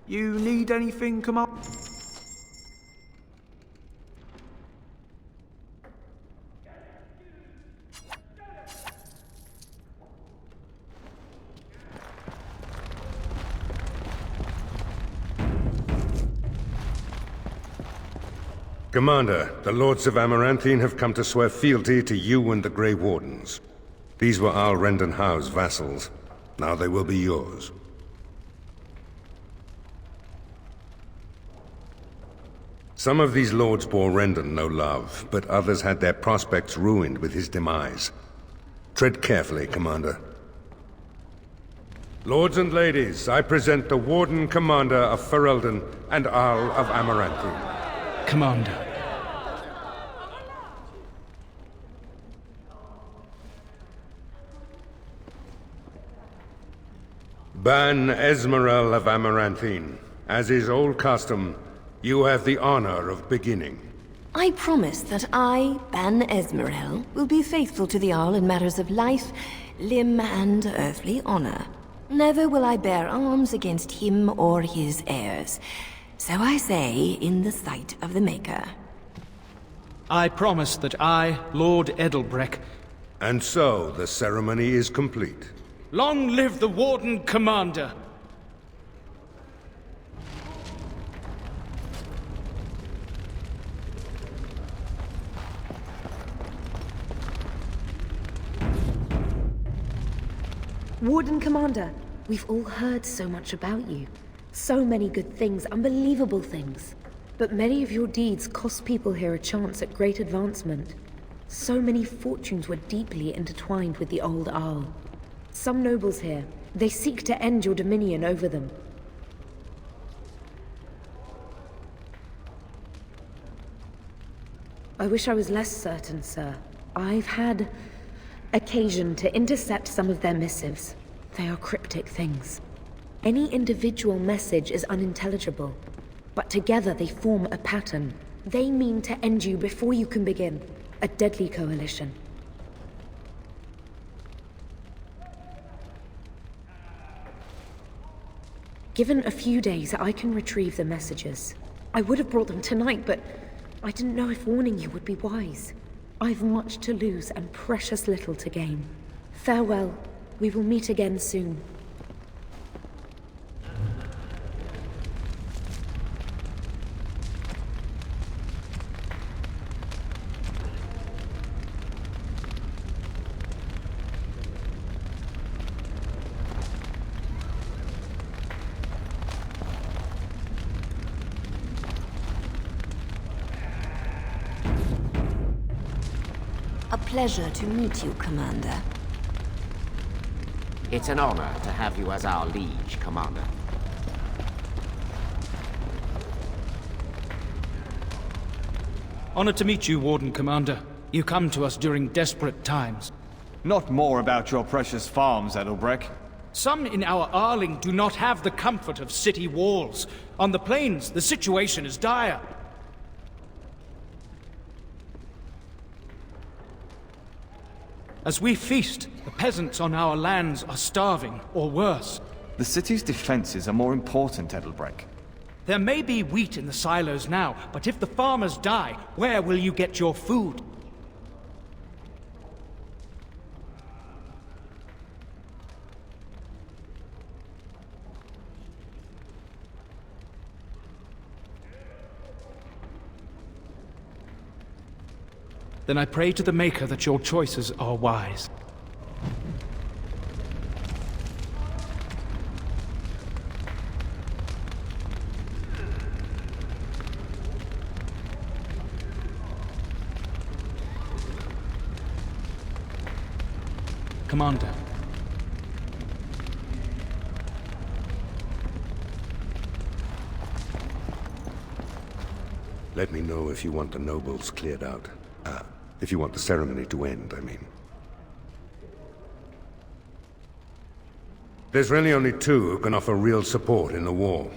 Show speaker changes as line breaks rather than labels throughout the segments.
You need anything, Commander?
Commander, the Lords of Amaranthine have come to swear fealty to you and the Grey Wardens. These were Al Rendon Howe's vassals. Now they will be yours. Some of these lords bore Rendon no love, but others had their prospects ruined with his demise. Tread carefully, Commander. Lords and ladies, I present the Warden Commander of Ferelden and Arl of Amaranthine.
Commander.
Ban Esmeralda of Amaranthine, as is old custom, you have the honor of beginning.
I promise that I, Ban Esmeralda, will be faithful to the Arl in matters of life, limb, and earthly honor. Never will I bear arms against him or his heirs. So I say, in the sight of the Maker.
I promise that I, Lord Edelbreck...
And so, the ceremony is complete.
Long live the Warden Commander!
Warden Commander, we've all heard so much about you. So many good things, unbelievable things. But many of your deeds cost people here a chance at great advancement. So many fortunes were deeply intertwined with the old Arl. Some nobles here, they seek to end your dominion over them. I wish I was less certain, sir. I've had occasion to intercept some of their missives. They are cryptic things. Any individual message is unintelligible, but together they form a pattern. They mean to end you before you can begin. A deadly coalition. Given a few days, I can retrieve the messages. I would have brought them tonight, but I didn't know if warning you would be wise. I've much to lose and precious little to gain. Farewell. We will meet again soon.
A pleasure to meet you, Commander.
It's an honor to have you as our liege, Commander.
Honored to meet you, Warden Commander. You come to us during desperate times.
Not more about your precious farms, Edelbreck.
Some in our Arling do not have the comfort of city walls. On the plains, the situation is dire. As we feast, the peasants on our lands are starving, or worse.
The city's defenses are more important, Edelbreck.
There may be wheat in the silos now, but if the farmers die, where will you get your food? Then I pray to the Maker that your choices are wise. Commander.
Let me know if you want the nobles cleared out. If you want the ceremony to end, I mean. There's really only two who can offer real support in the war.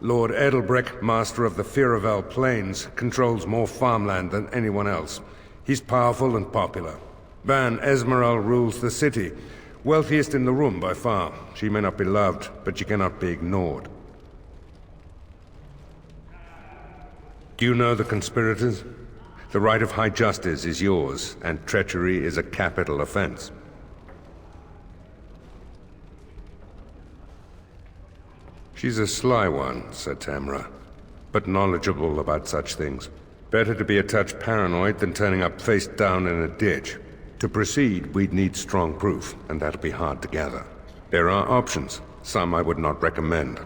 Lord Edelbreck, master of the Firavel Plains, controls more farmland than anyone else. He's powerful and popular. Ban Esmeralda rules the city. Wealthiest in the room by far. She may not be loved, but she cannot be ignored. Do you know the conspirators? The right of high justice is yours, and treachery is a capital offense. She's a sly one, said Tamra, but knowledgeable about such things. Better to be a touch paranoid than turning up face down in a ditch. To proceed, we'd need strong proof, and that'll be hard to gather. There are options, some I would not recommend.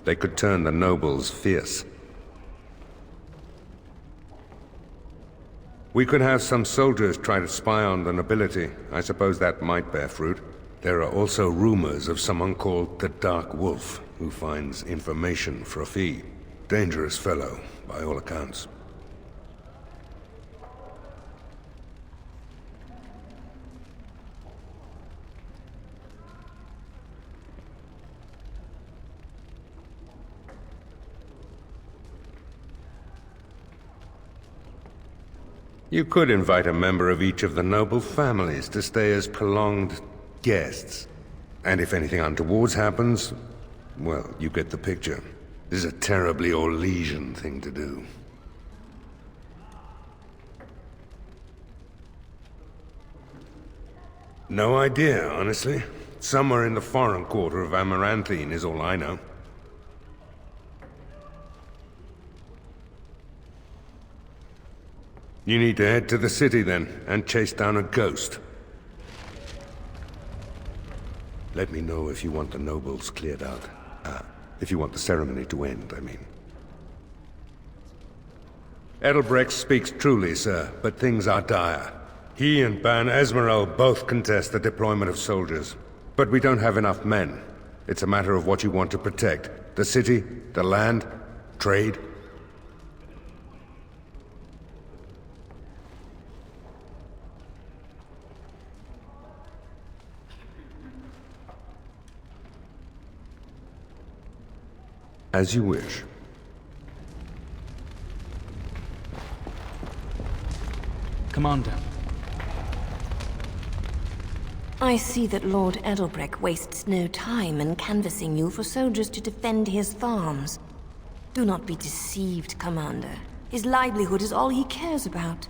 They could turn the nobles fierce. We could have some soldiers try to spy on the nobility. I suppose that might bear fruit. There are also rumors of someone called the Dark Wolf, who finds information for a fee. Dangerous fellow, by all accounts. You could invite a member of each of the noble families to stay as prolonged guests. And if anything untoward happens, well, you get the picture. This is a terribly Orlesian thing to do. No idea, honestly. Somewhere in the foreign quarter of Amaranthine is all I know. You need to head to the city then, and chase down a ghost. Let me know if you want the nobles cleared out. If you want the ceremony to end, I mean. Edelbrecht speaks truly, sir, but things are dire. He and Ban Esmeralda both contest the deployment of soldiers. But we don't have enough men. It's a matter of what you want to protect. The city, the land, trade. As you wish.
Commander.
I see that Lord Edelbrecht wastes no time in canvassing you for soldiers to defend his farms. Do not be deceived, Commander. His livelihood is all he cares about.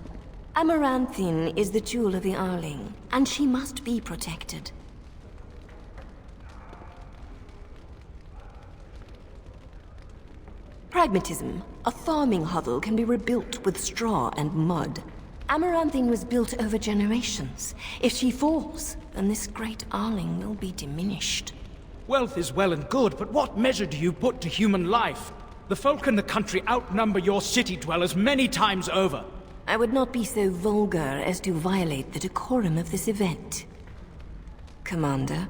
Amaranthine is the jewel of the Arling, and she must be protected. Pragmatism. A farming hovel can be rebuilt with straw and mud. Amaranthine was built over generations. If she falls, then this great Arling will be diminished.
Wealth is well and good, but what measure do you put to human life? The folk in the country outnumber your city dwellers many times over.
I would not be so vulgar as to violate the decorum of this event. Commander?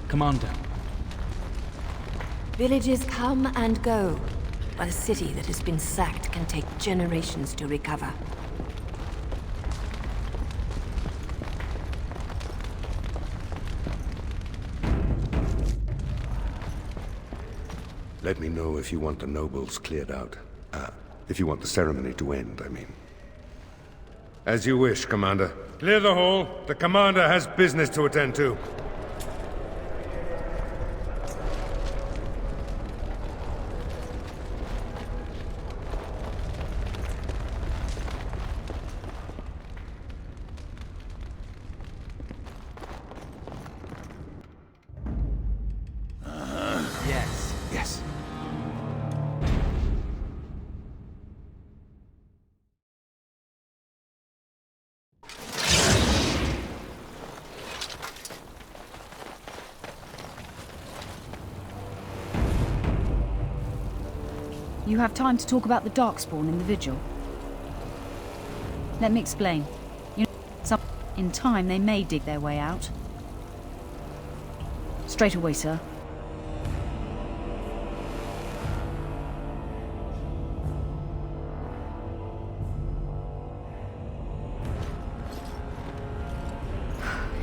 Commander.
Villages come and go, but a city that has been sacked can take generations to recover.
Let me know if you want the nobles cleared out. If you want the ceremony to end, I mean. As you wish, Commander. Clear the hall. The Commander has business to attend to.
Yes.
You have time to talk about the Darkspawn in the Vigil? Let me explain. In time, they may dig their way out. Straight away, sir.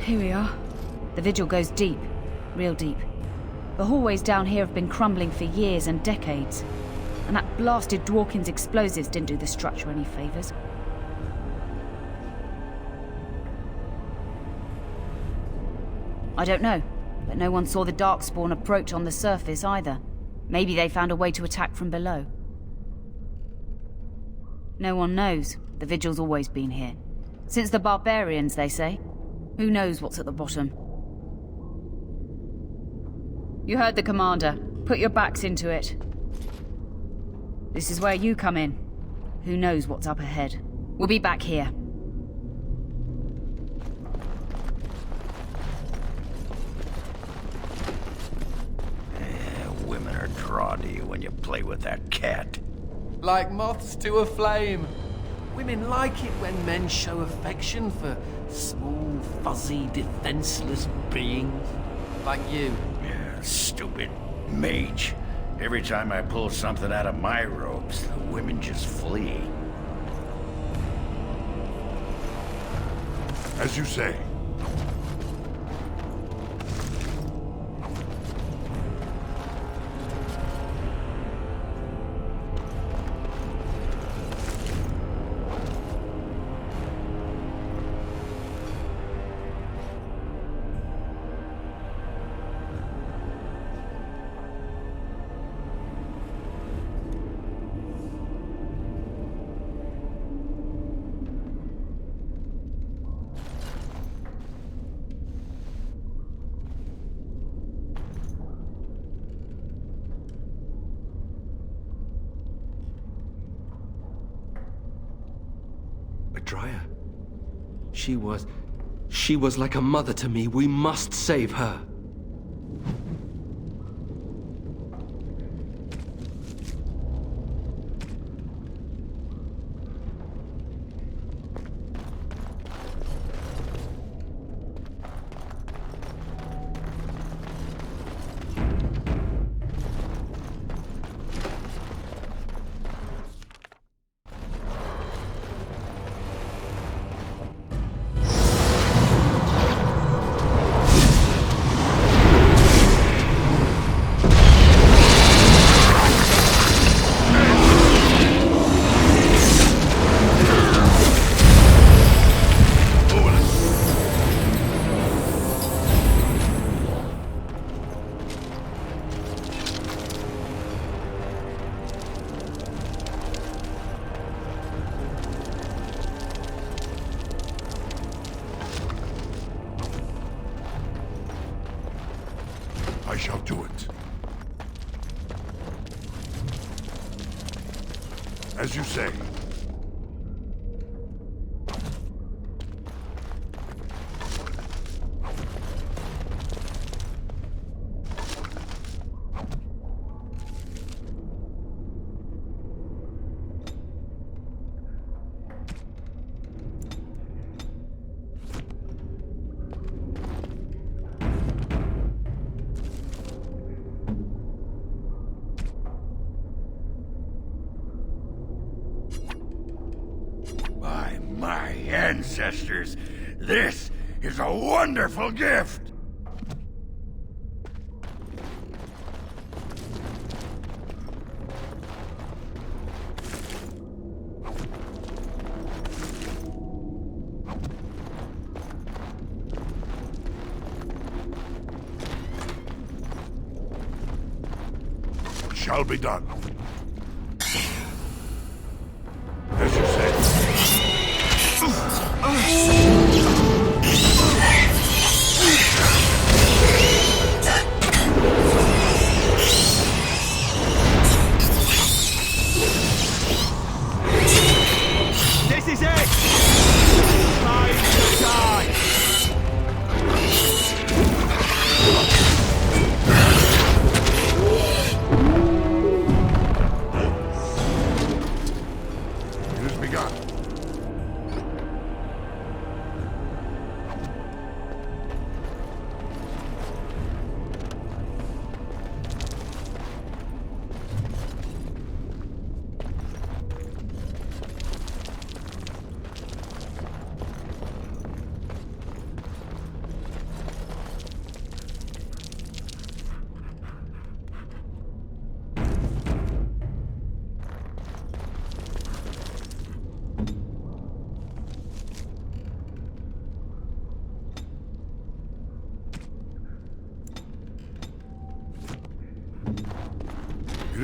Here we are. The vigil goes deep. Real deep. The hallways down here have been crumbling for years and decades. And that blasted Dworkin's explosives didn't do the structure any favors. I don't know, but no one saw the Darkspawn approach on the surface either. Maybe they found a way to attack from below. No one knows. The vigil's always been here. Since the barbarians, they say. Who knows what's at the bottom? You heard the commander. Put your backs into it. This is where you come in. Who knows what's up ahead? We'll be back here.
Women are drawn to you when you play with that cat.
Like moths to a flame. Women like it when men show affection for small, fuzzy, defenseless beings. Like you.
Yeah, stupid mage. Every time I pull something out of my robes, the women just flee.
As you say.
Dryer. She was like a mother to me. We must save her. I shall do it. As you say.
My ancestors, this is a wonderful gift!
Shall be done. As you say.
This is it! Time to die!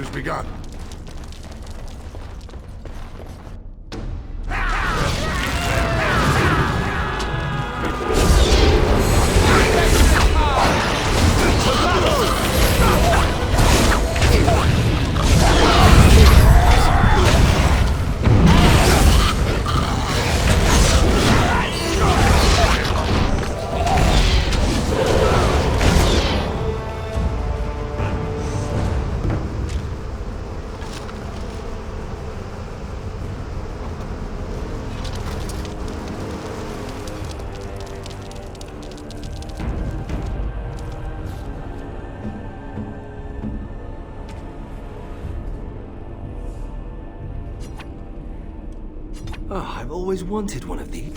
has begun.
Oh, I've always wanted one of these.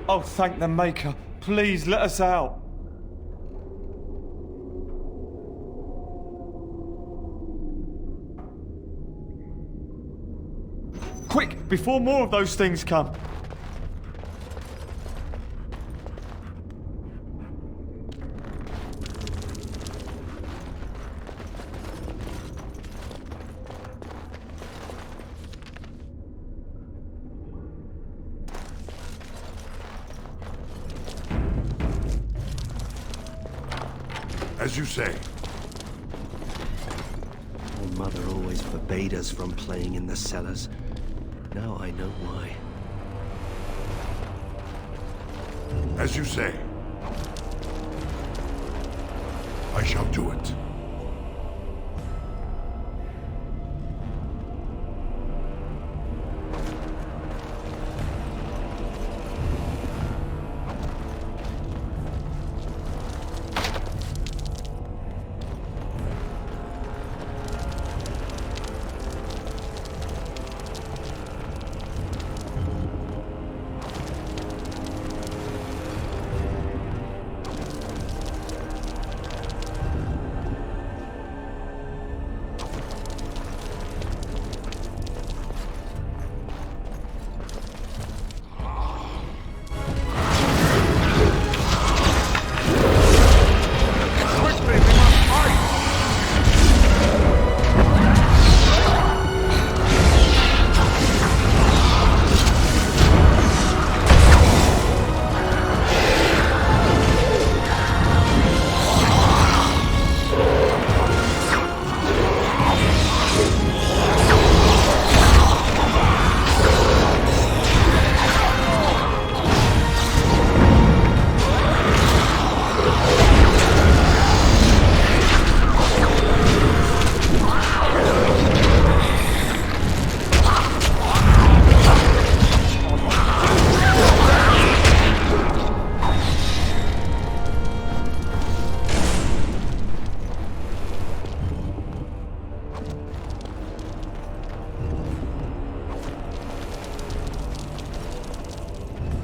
Oh, thank the Maker. Please let us out. Quick, before more of those things come.
As you say.
My mother always forbade us from playing in the cellars. Now I know why.
As you say. I shall do it.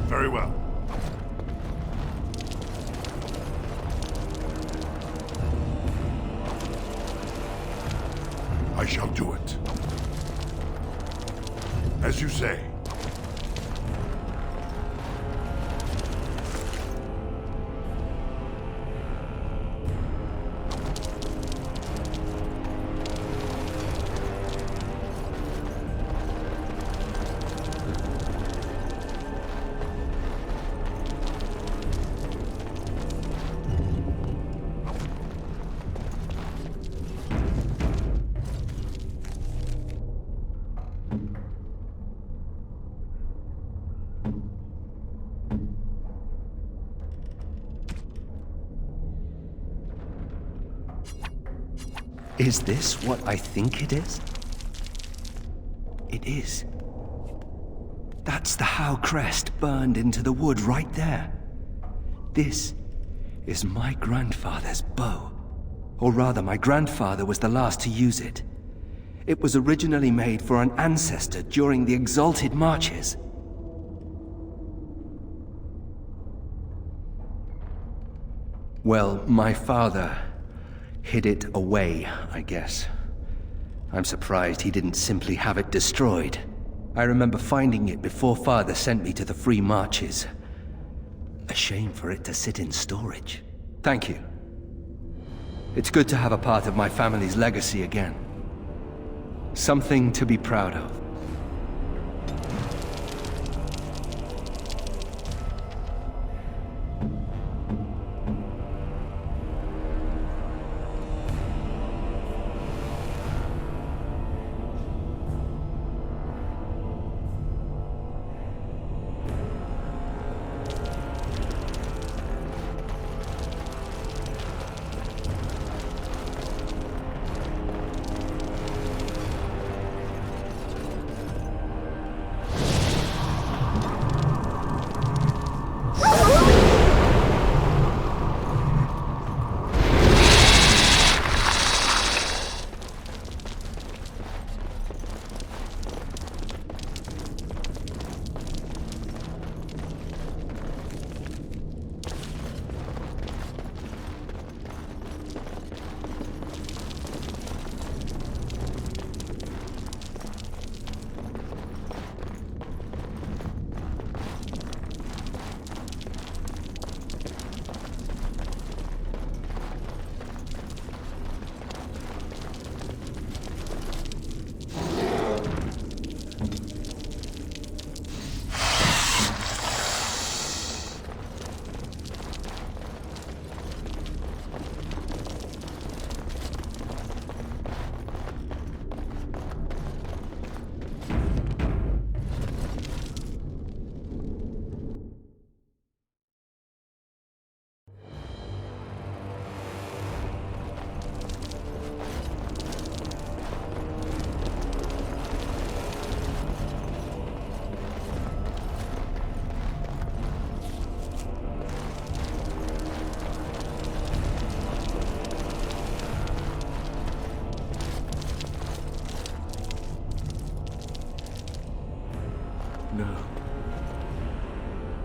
Very well. I shall do it. As you say.
Is this what I think it is? It is. That's the How crest burned into the wood right there. This is my grandfather's bow. Or rather, my grandfather was the last to use it. It was originally made for an ancestor during the Exalted Marches. Well, my father hid it away, I guess. I'm surprised he didn't simply have it destroyed. I remember finding it before Father sent me to the Free Marches. A shame for it to sit in storage. Thank you. It's good to have a part of my family's legacy again. Something to be proud of.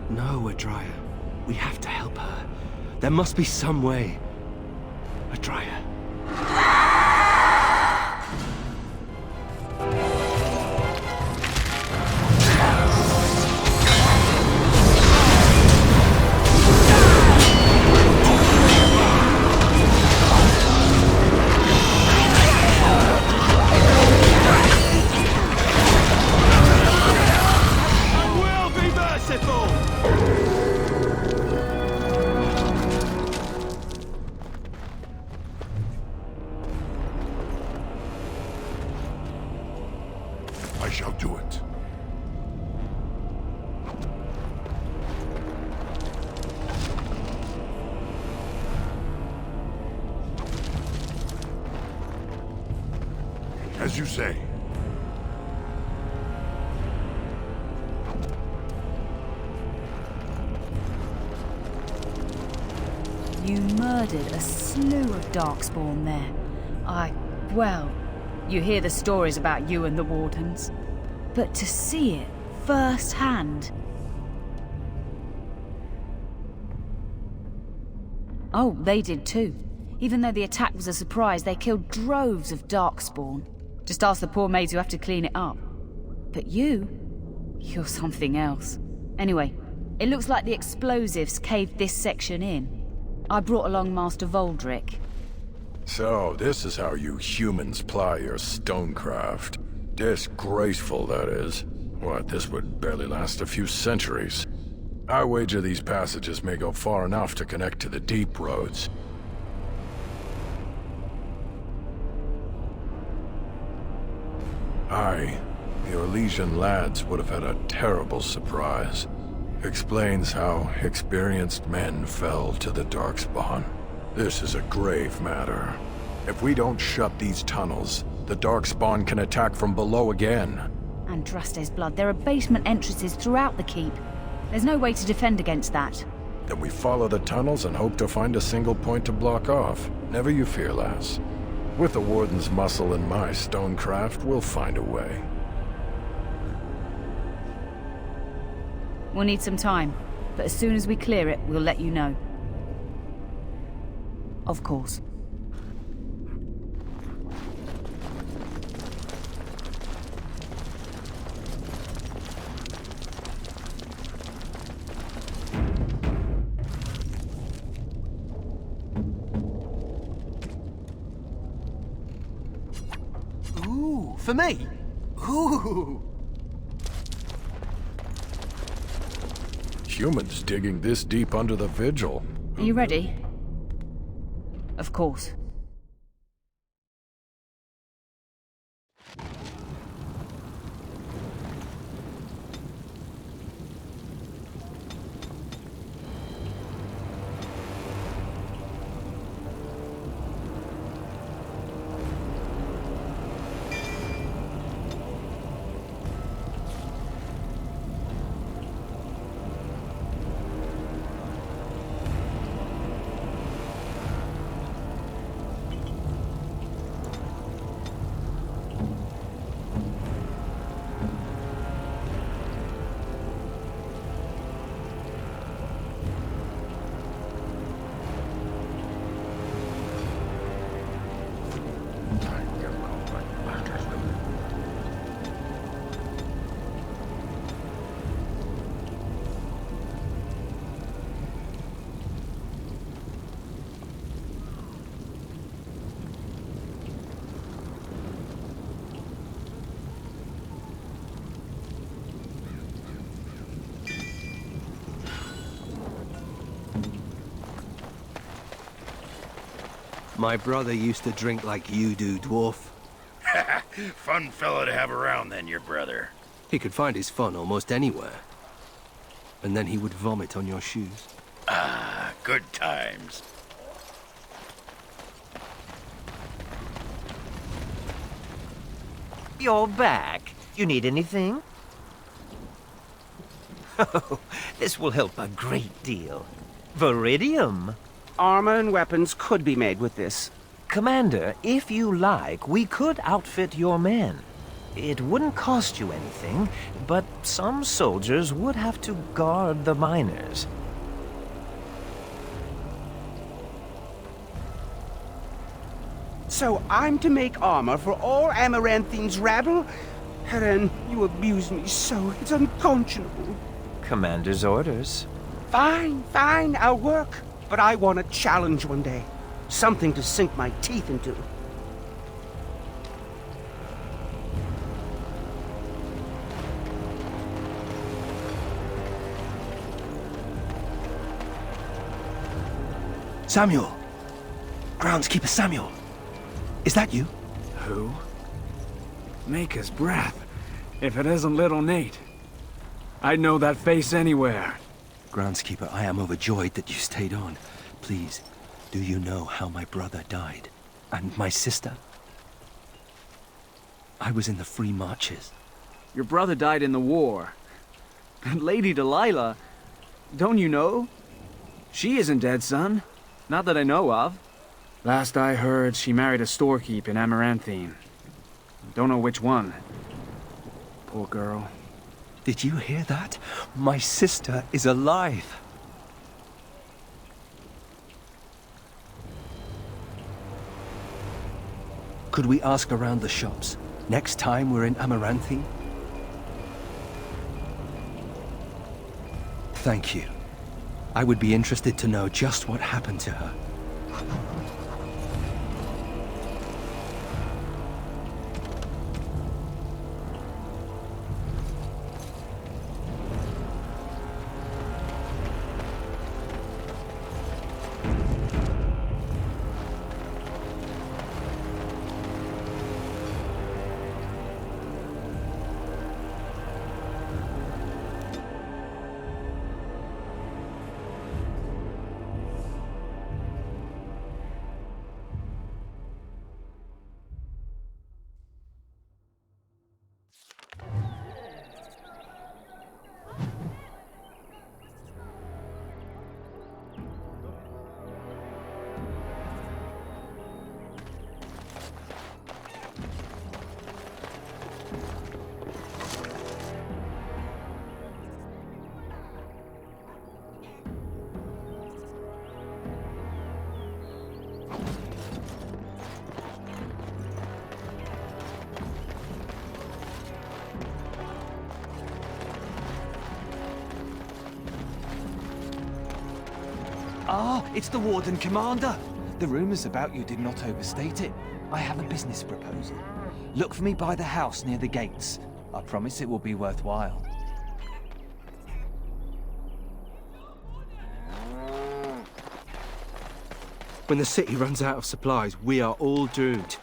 No, Adria. We have to help her. There must be some way. Adria.
I shall do it. As you say.
You murdered a slew of Darkspawn there. Well, you hear the stories about you and the Wardens. But to see it firsthand... Oh, they did too. Even though the attack was a surprise, they killed droves of Darkspawn. Just ask the poor maids who have to clean it up. But you're something else. Anyway, it looks like the explosives caved this section in. I brought along Master Voldrick.
So, this is how you humans ply your stonecraft. Disgraceful, that is. What, this would barely last a few centuries. I wager these passages may go far enough to connect to the deep roads. Aye, the Orlesian lads would have had a terrible surprise. Explains how experienced men fell to the Darkspawn. This is a grave matter. If we don't shut these tunnels, the Darkspawn can attack from below again.
Andraste's blood. There are basement entrances throughout the keep. There's no way to defend against that.
Then we follow the tunnels and hope to find a single point to block off. Never you fear, lass. With the Warden's muscle and my stonecraft, we'll find a way.
We'll need some time, but as soon as we clear it, we'll let you know. Of course.
Ooh, for me? Ooh!
Humans digging this deep under the Vigil.
Are you ready? Of course.
My brother used to drink like you do, dwarf.
Fun fellow to have around then, your brother.
He could find his fun almost anywhere. And then he would vomit on your shoes.
Ah, good times.
You're back. You need anything? Oh, this will help a great deal. Viridium.
Armor and weapons could be made with this.
Commander, if you like, we could outfit your men. It wouldn't cost you anything, but some soldiers would have to guard the miners.
So I'm to make armor for all Amaranthine's rabble? Helen, you abuse me so, it's unconscionable.
Commander's orders.
Fine, I'll work. But I want a challenge one day. Something to sink my teeth into.
Samuel! Groundskeeper Samuel! Is that you?
Who? Maker's breath. If it isn't little Nate. I'd know that face anywhere.
Groundskeeper, I am overjoyed that you stayed on. Please, do you know how my brother died? And my sister? I was in the Free Marches.
Your brother died in the war. And Lady Delilah, don't you know? She isn't dead, son. Not that I know of. Last I heard, she married a storekeep in Amaranthine. Don't know which one. Poor girl.
Did you hear that? My sister is alive. Could we ask around the shops next time we're in Amaranthine? Thank you. I would be interested to know just what happened to her.
It's the Warden Commander. The rumors about you did not overstate it. I have a business proposal. Look for me by the house near the gates. I promise it will be worthwhile.
When the city runs out of supplies, we are all doomed.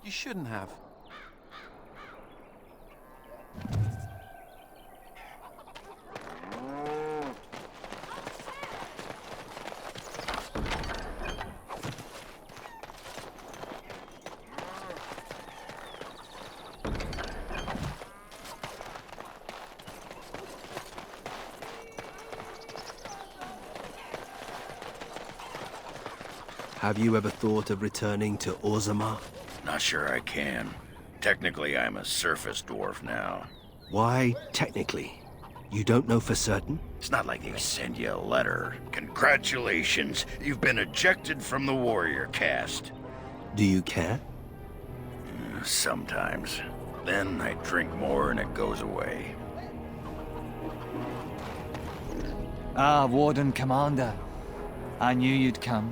You shouldn't have.
Have you ever thought of returning to Orzammar?
Not sure I can. Technically, I'm a surface dwarf now.
Why technically? You don't know for certain?
It's not like they send you a letter. Congratulations, you've been ejected from the warrior caste.
Do you care?
Sometimes. Then I drink more and it goes away.
Warden Commander. I knew you'd come.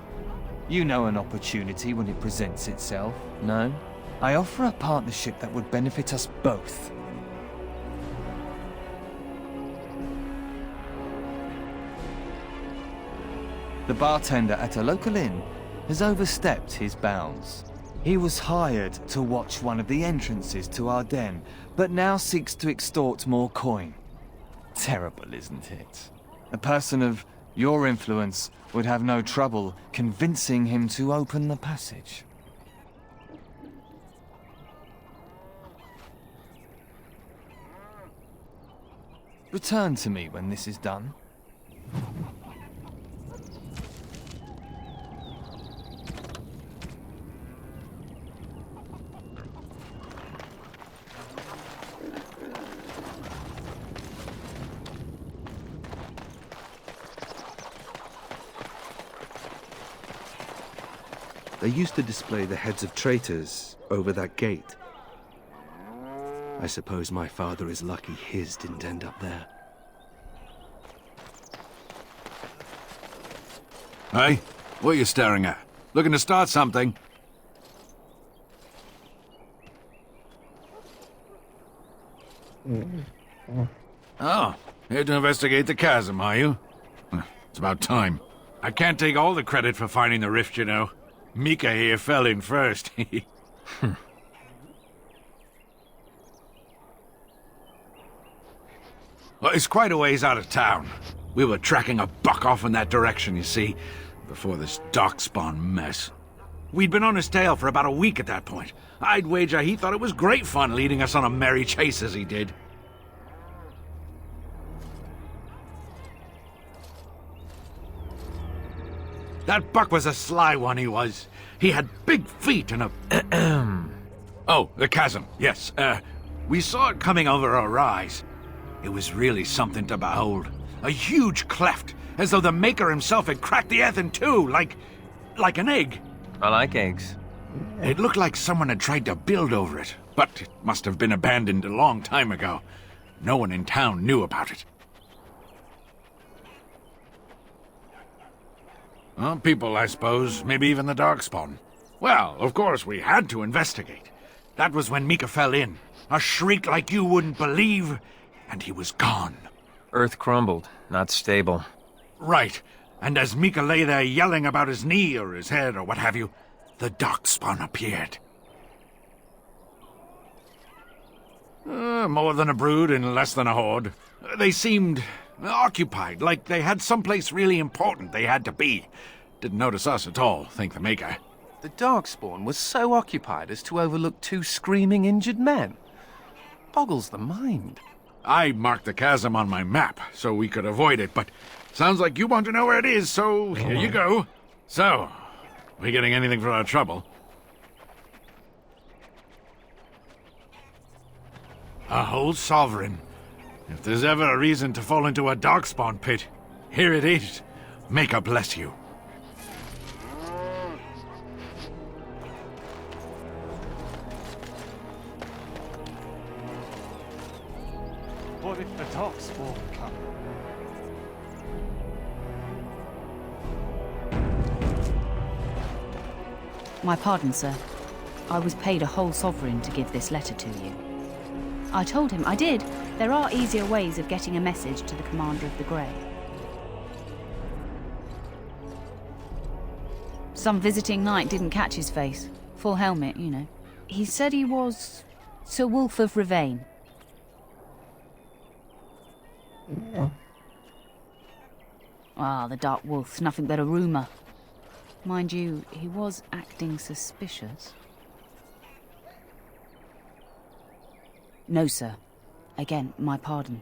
You know an opportunity when it presents itself, no? I offer a partnership that would benefit us both. The bartender at a local inn has overstepped his bounds. He was hired to watch one of the entrances to our den, but now seeks to extort more coin. Terrible, isn't it? A person of your influence would have no trouble convincing him to open the passage. Return to me when this is done.
They used to display the heads of traitors over that gate. I suppose my father is lucky his didn't end up there.
Hey, what are you staring at? Looking to start something? Oh, here to investigate the chasm, are you? It's about time. I can't take all the credit for finding the rift, you know. Mika here fell in first. Well, it's quite a ways out of town. We were tracking a buck off in that direction, you see, before this darkspawn mess. We'd been on his tail for about a week at that point. I'd wager he thought it was great fun leading us on a merry chase as he did. That buck was a sly one, he was. He had big feet and a... Oh, the chasm, yes. We saw it coming over a rise. It was really something to behold. A huge cleft, as though the Maker himself had cracked the earth in two, like an egg.
I like eggs.
It looked like someone had tried to build over it, but it must have been abandoned a long time ago. No one in town knew about it. Well, people, I suppose. Maybe even the Darkspawn. Well, of course, we had to investigate. That was when Mika fell in. A shriek like you wouldn't believe, and he was gone.
Earth crumbled, not stable.
Right. And as Mika lay there yelling about his knee or his head or what have you, the Darkspawn appeared. More than a brood and less than a horde. They seemed occupied, like they had someplace really important they had to be. Didn't notice us at all, thank the Maker.
The Darkspawn was so occupied as to overlook 2 screaming injured men. Boggles the mind.
I marked the chasm on my map so we could avoid it, but sounds like you want to know where it is, so here you go. So, we getting anything for our trouble? A whole sovereign. If there's ever a reason to fall into a Darkspawn pit, Here it is. Maker bless you.
What if the darkspawn come?
My pardon, sir. I was paid a whole sovereign to give this letter to you. I told him I did. There are easier ways of getting a message to the Commander of the Grey. Some visiting knight didn't catch his face. Full helmet, you know. He said he was Sir Wolf of Ravane. Ah, the Dark Wolf's nothing but a rumour. Mind you, he was acting suspicious. No, sir. Again, my pardon.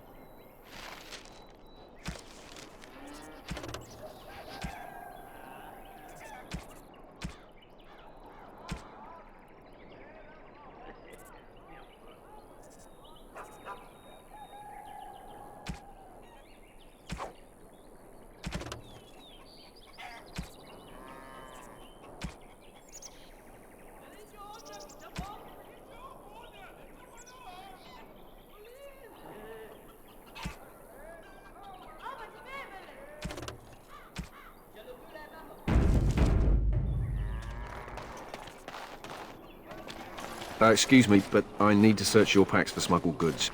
Excuse me, but I need to search your packs for smuggled goods.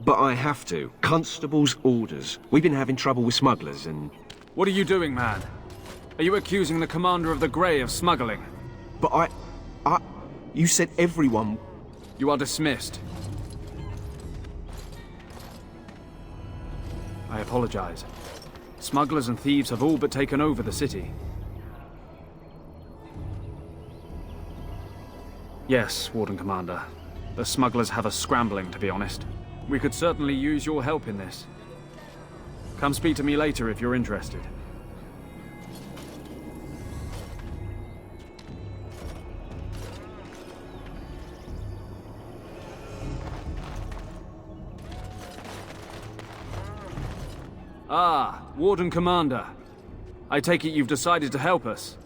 But I have to. Constable's orders. We've been having trouble with smugglers and...
What are you doing, man? Are you accusing the Commander of the Grey of smuggling?
But You said everyone...
You are dismissed. I apologize. Smugglers and thieves have all but taken over the city. Yes, Warden Commander. The smugglers have us scrambling, to be honest. We could certainly use your help in this. Come speak to me later if you're interested. Ah, Warden Commander. I take it you've decided to help us.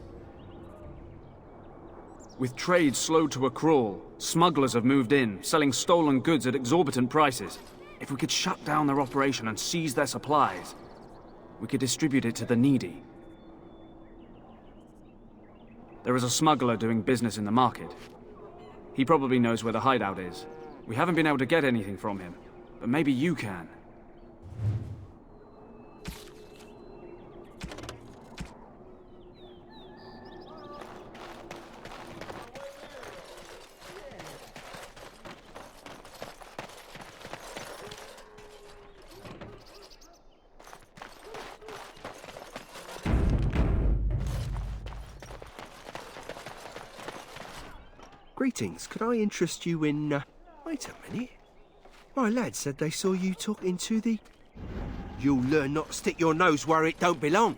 With trade slowed to a crawl, smugglers have moved in, selling stolen goods at exorbitant prices. If we could shut down their operation and seize their supplies, we could distribute it to the needy. There is a smuggler doing business in the market. He probably knows where the hideout is. We haven't been able to get anything from him, but maybe you can.
Greetings, could I interest you in, Wait a minute. My lad said they saw you talking to the... You'll learn not to stick your nose where it don't belong.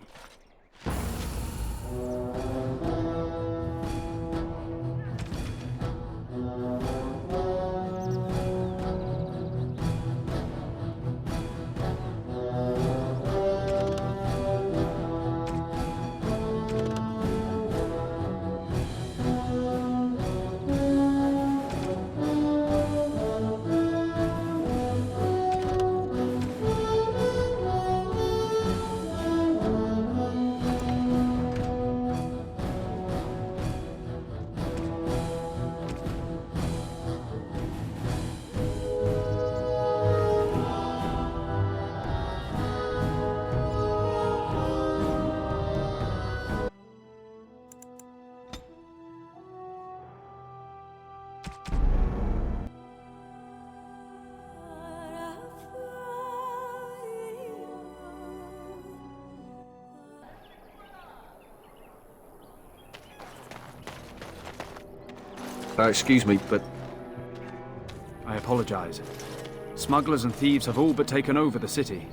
Excuse me, but...
I apologize. Smugglers and thieves have all but taken over the city.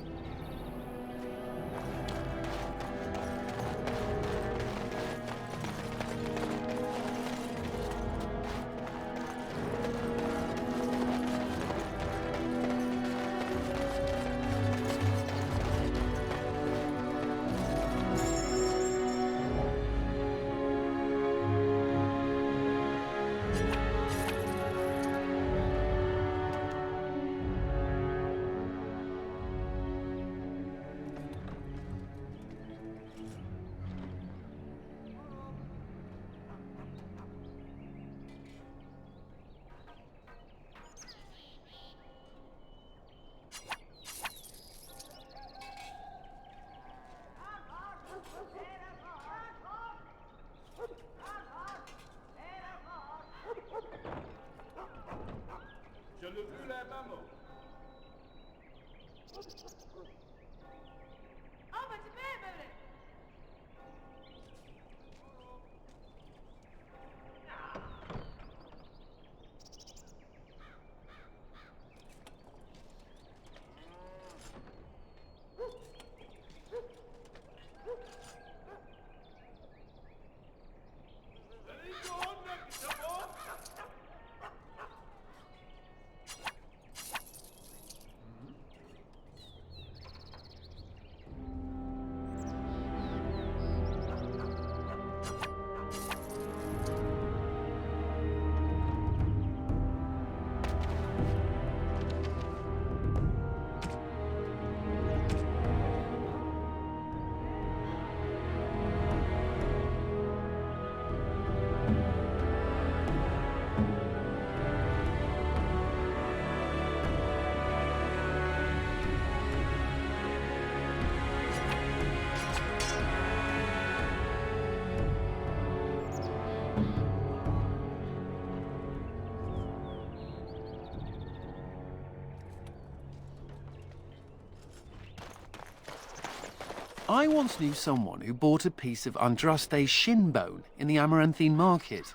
I once knew someone who bought a piece of Andraste's shin bone in the Amaranthine market.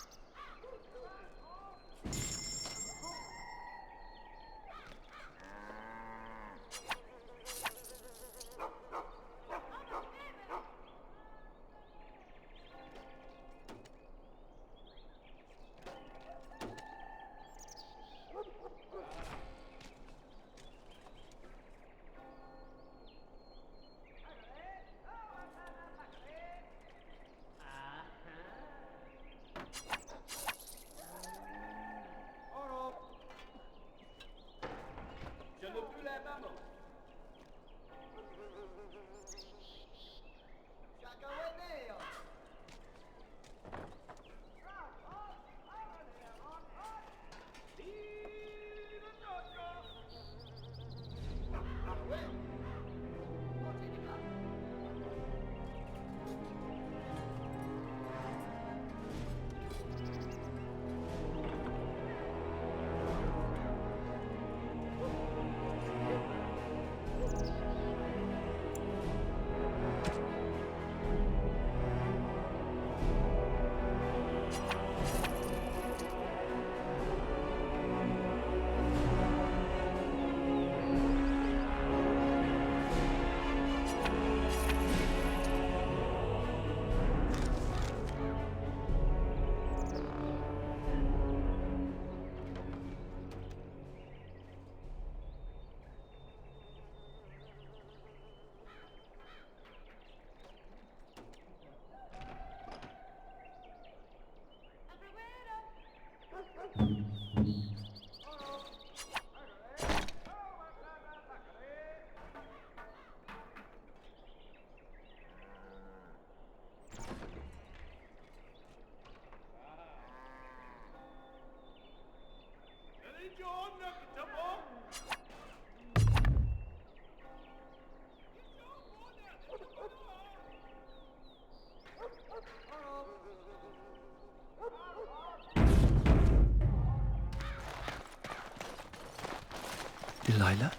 Delilah?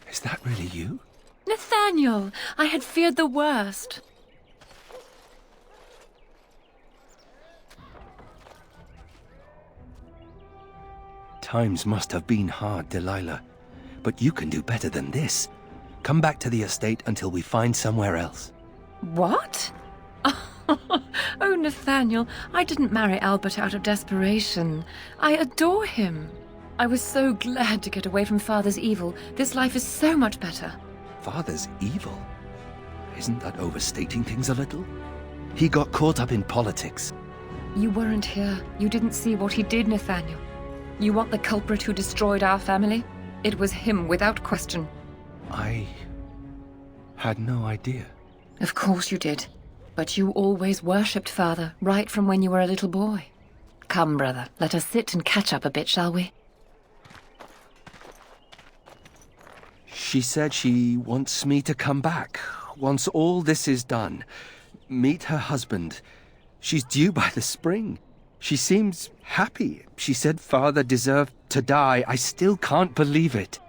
Is that really you?
Nathaniel, I had feared the worst.
Times must have been hard, Delilah. But you can do better than this. Come back to the estate until we find somewhere else.
What? Oh, Nathaniel, I didn't marry Albert out of desperation. I adore him. I was so glad to get away from Father's evil. This life is so much better.
Father's evil? Isn't that overstating things a little? He got caught up in politics.
You weren't here. You didn't see what he did, Nathaniel. You want the culprit who destroyed our family? It was him, without question.
I had no idea.
Of course you did. But you always worshipped Father, right from when you were a little boy. Come, brother, let us sit and catch up a bit, shall we?
She said she wants me to come back. Once all this is done. Meet her husband. She's due by the spring. She seems happy. She said Father deserved to die. I still can't believe it.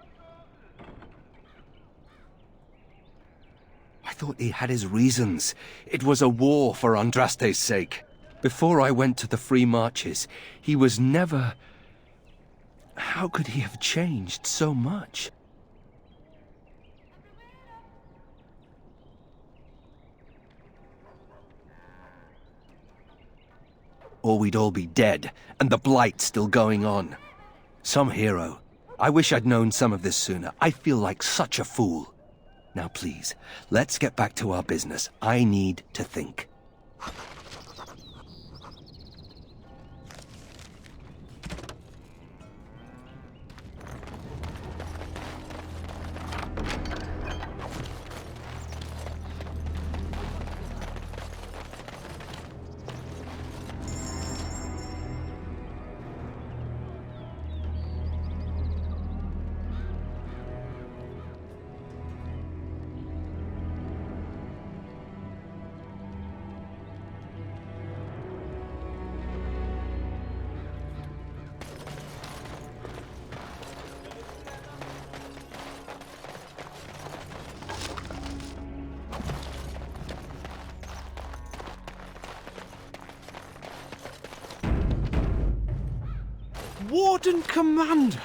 I thought he had his reasons. It was a war for Andraste's sake. Before I went to the Free Marches, he was never... How could he have changed so much? Or we'd all be dead, and the Blight still going on. Some hero. I wish I'd known some of this sooner. I feel like such a fool. Now please, let's get back to our business. I need to think.
Warden Commander!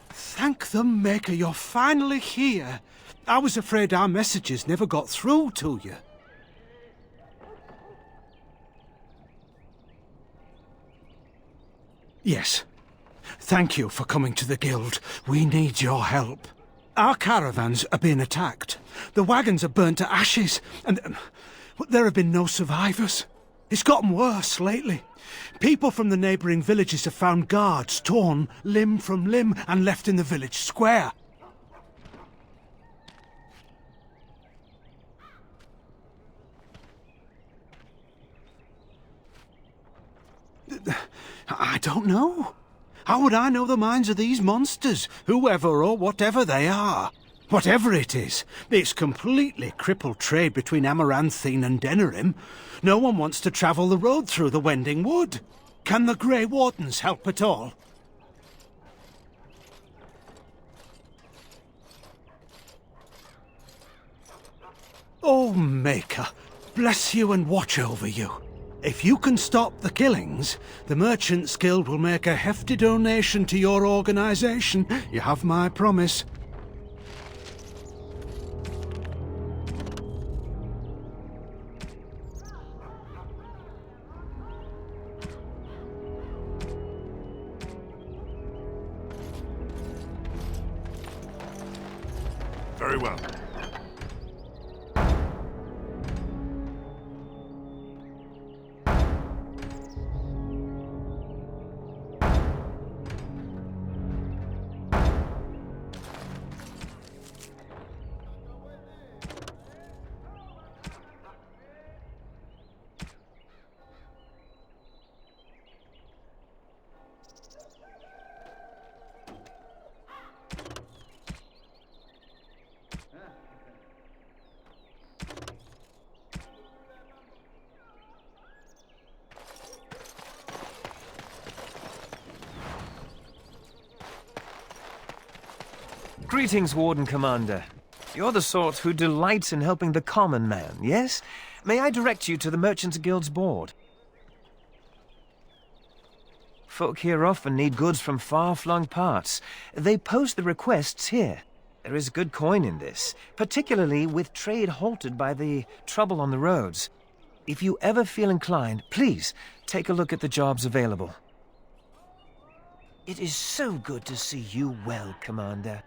Thank the Maker you're finally here. I was afraid our messages never got through to you. Yes. Thank you for coming to the Guild. We need your help. Our caravans are being attacked. The wagons are burnt to ashes, and there have been no survivors. It's gotten worse lately. People from the neighbouring villages have found guards torn limb from limb and left in the village square. I don't know. How would I know the minds of these monsters, whoever or whatever they are? Whatever it is, it's completely crippled trade between Amaranthine and Denerim. No one wants to travel the road through the Wending Wood. Can the Grey Wardens help at all? Oh, Maker, bless you and watch over you. If you can stop the killings, the Merchants Guild will make a hefty donation to your organization. You have my promise.
Very well.
Greetings, Warden Commander. You're the sort who delights in helping the common man, yes? May I direct you to the Merchants Guild's board? Folk here often need goods from far-flung parts. They post the requests here. There is good coin in this, particularly with trade halted by the trouble on the roads. If you ever feel inclined, please take a look at the jobs available. It is so good to see you well, Commander.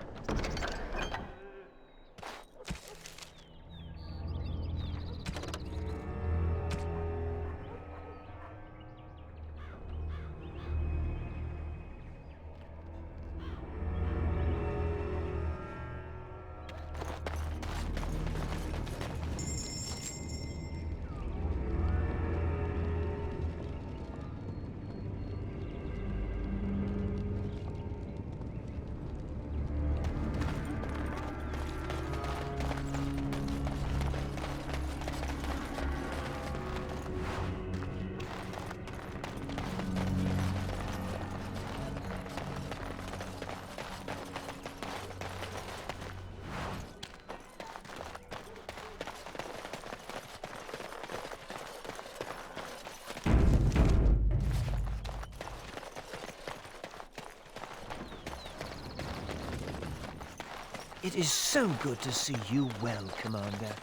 It is so good to see you well, Commander.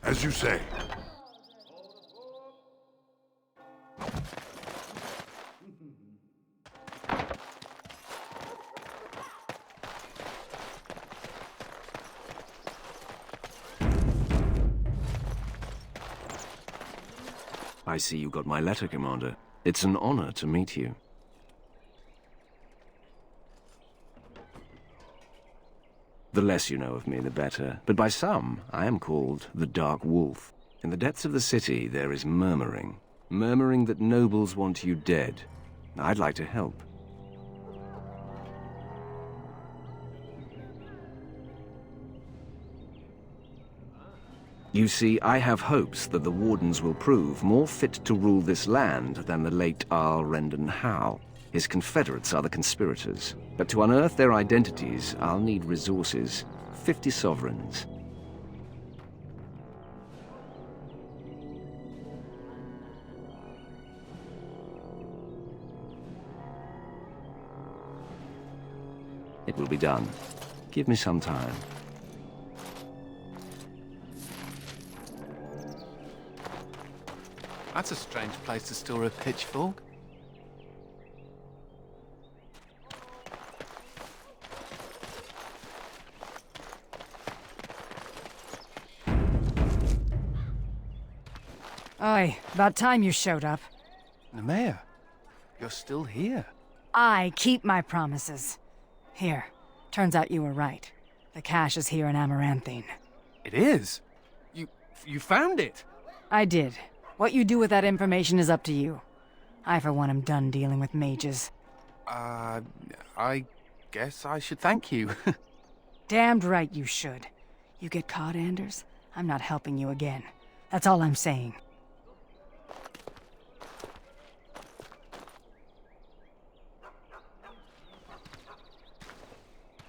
As you say.
I see you got my letter, Commander. It's an honor to meet you. The less you know of me, the better. But by some, I am called the Dark Wolf. In the depths of the city, there is murmuring. Murmuring that nobles want you dead. I'd like to help. You see, I have hopes that the Wardens will prove more fit to rule this land than the late Arl Rendon Howe. His confederates are the conspirators. But to unearth their identities, I'll need resources. 50 sovereigns. It will be done. Give me some time.
That's a strange place to store a pitchfork.
Aye, about time you showed up.
Nemea, you're still here.
I keep my promises. Here, turns out you were right. The cache is here in Amaranthine.
It is? You found it?
I did. What you do with that information is up to you. I, for one, am done dealing with mages.
I guess I should thank you.
Damned right you should. You get caught, Anders, I'm not helping you again. That's all I'm saying.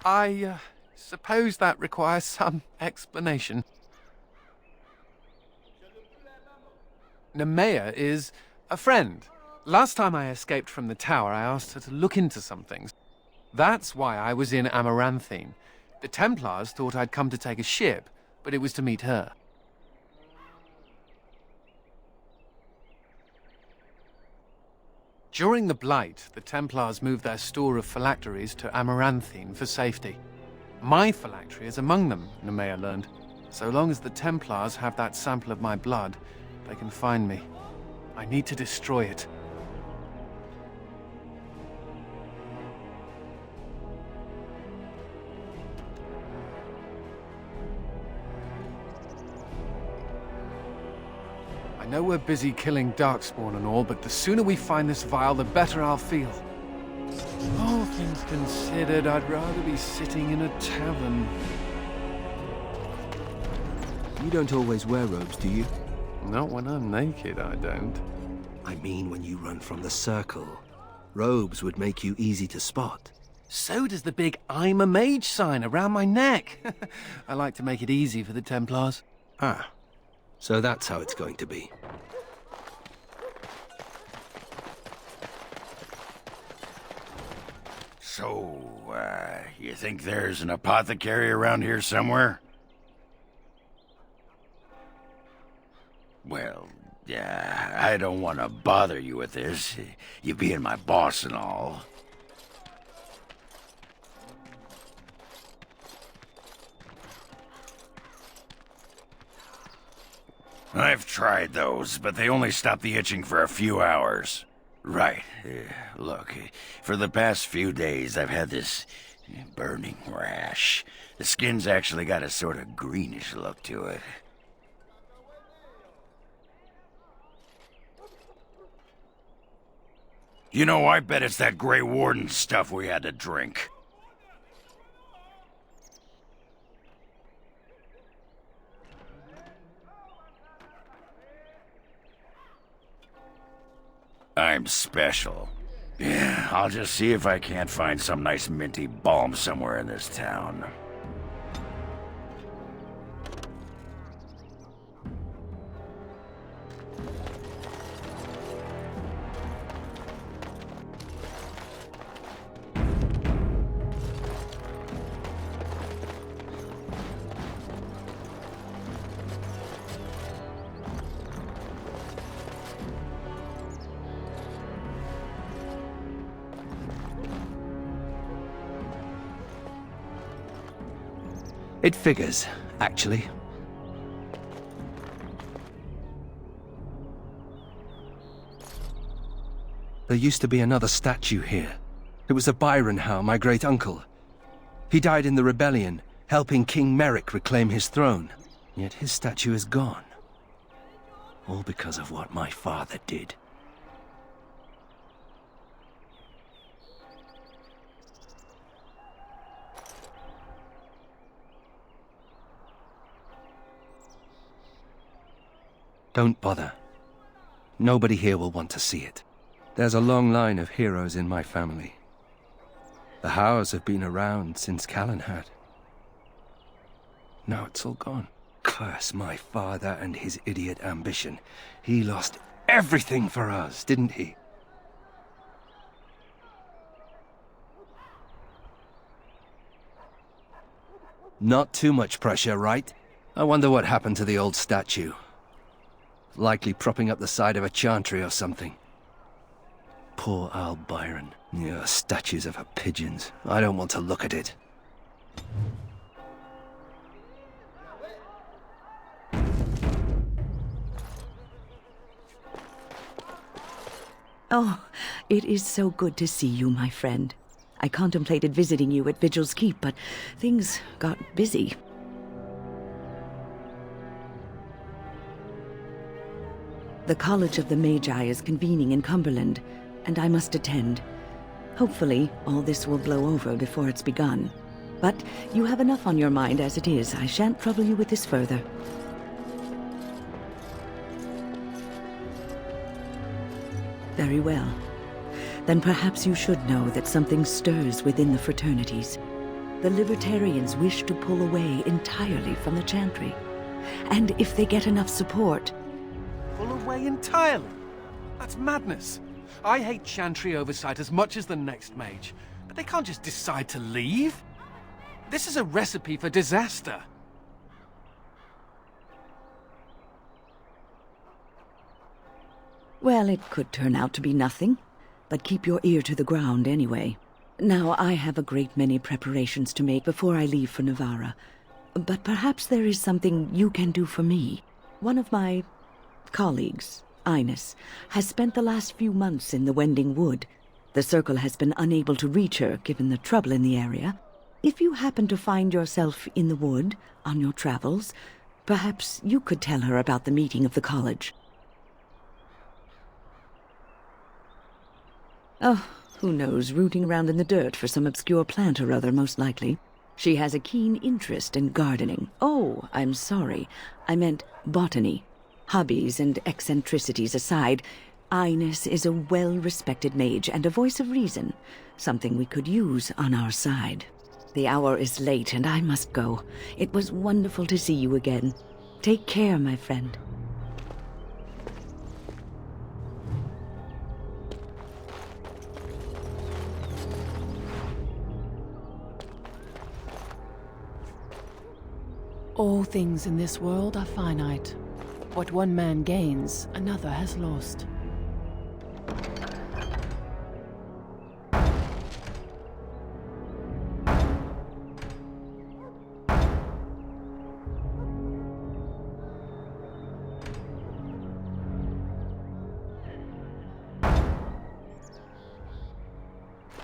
I suppose that requires some explanation. Nemea is a friend. Last time I escaped from the tower, I asked her to look into some things. That's why I was in Amaranthine. The Templars thought I'd come to take a ship, but it was to meet her. During the Blight, the Templars moved their store of phylacteries to Amaranthine for safety. My phylactery is among them, Nemea learned. So long as the Templars have that sample of my blood, they can find me. I need to destroy it. I know we're busy killing Darkspawn and all, but the sooner we find this vial, the better I'll feel. All things considered, I'd rather be sitting in a tavern.
You don't always wear robes, do you?
Not when I'm naked, I don't.
I mean when you run from the circle. Robes would make you easy to spot.
So does the big I'm a Mage sign around my neck. I like to make it easy for the Templars.
Ah, so that's how it's going to be.
So, you think there's an apothecary around here somewhere? Well, yeah, I don't want to bother you with this, you being my boss and all. I've tried those, but they only stop the itching for a few hours. Right. Look, for the past few days I've had this burning rash. The skin's actually got a sort of greenish look to it. You know, I bet it's that Grey Warden stuff we had to drink. I'm special. Yeah, I'll just see if I can't find some nice minty balm somewhere in this town.
It figures, actually. There used to be another statue here. It was a Byron Howe, my great-uncle. He died in the rebellion, helping King Merrick reclaim his throne. Yet his statue is gone. All because of what my father did. Don't bother. Nobody here will want to see it. There's a long line of heroes in my family. The Howes have been around since Callan had. Now it's all gone. Curse my father and his idiot ambition. He lost everything for us, didn't he? Not too much pressure, right? I wonder what happened to the old statue. Likely propping up the side of a chantry or something. Poor Al Byron. Yeah, statues of her pigeons. I don't want to look at it.
Oh, it is so good to see you, my friend. I contemplated visiting you at Vigil's Keep, but things got busy. The College of the Magi is convening in Cumberland, and I must attend. Hopefully, all this will blow over before it's begun. But you have enough on your mind as it is. I shan't trouble you with this further. Very well. Then perhaps you should know that something stirs within the fraternities. The Libertarians wish to pull away entirely from the Chantry. And if they get enough support...
Pull away entirely? That's madness. I hate Chantry oversight as much as the next mage, but they can't just decide to leave. This is a recipe for disaster.
Well, it could turn out to be nothing, but keep your ear to the ground anyway. Now, I have a great many preparations to make before I leave for Navarra, but perhaps there is something you can do for me. One of my colleagues, Ines, has spent the last few months in the Wending Wood. The Circle has been unable to reach her, given the trouble in the area. If you happen to find yourself in the wood on your travels, perhaps you could tell her about the meeting of the college. Oh, who knows, rooting around in the dirt for some obscure plant or other, most likely. She has a keen interest in gardening. Oh, I'm sorry. I meant botany. Hobbies and eccentricities aside, Ines is a well-respected mage and a voice of reason, something we could use on our side. The hour is late and I must go. It was wonderful to see you again. Take care, my friend.
All things in this world are finite. What one man gains, another has lost.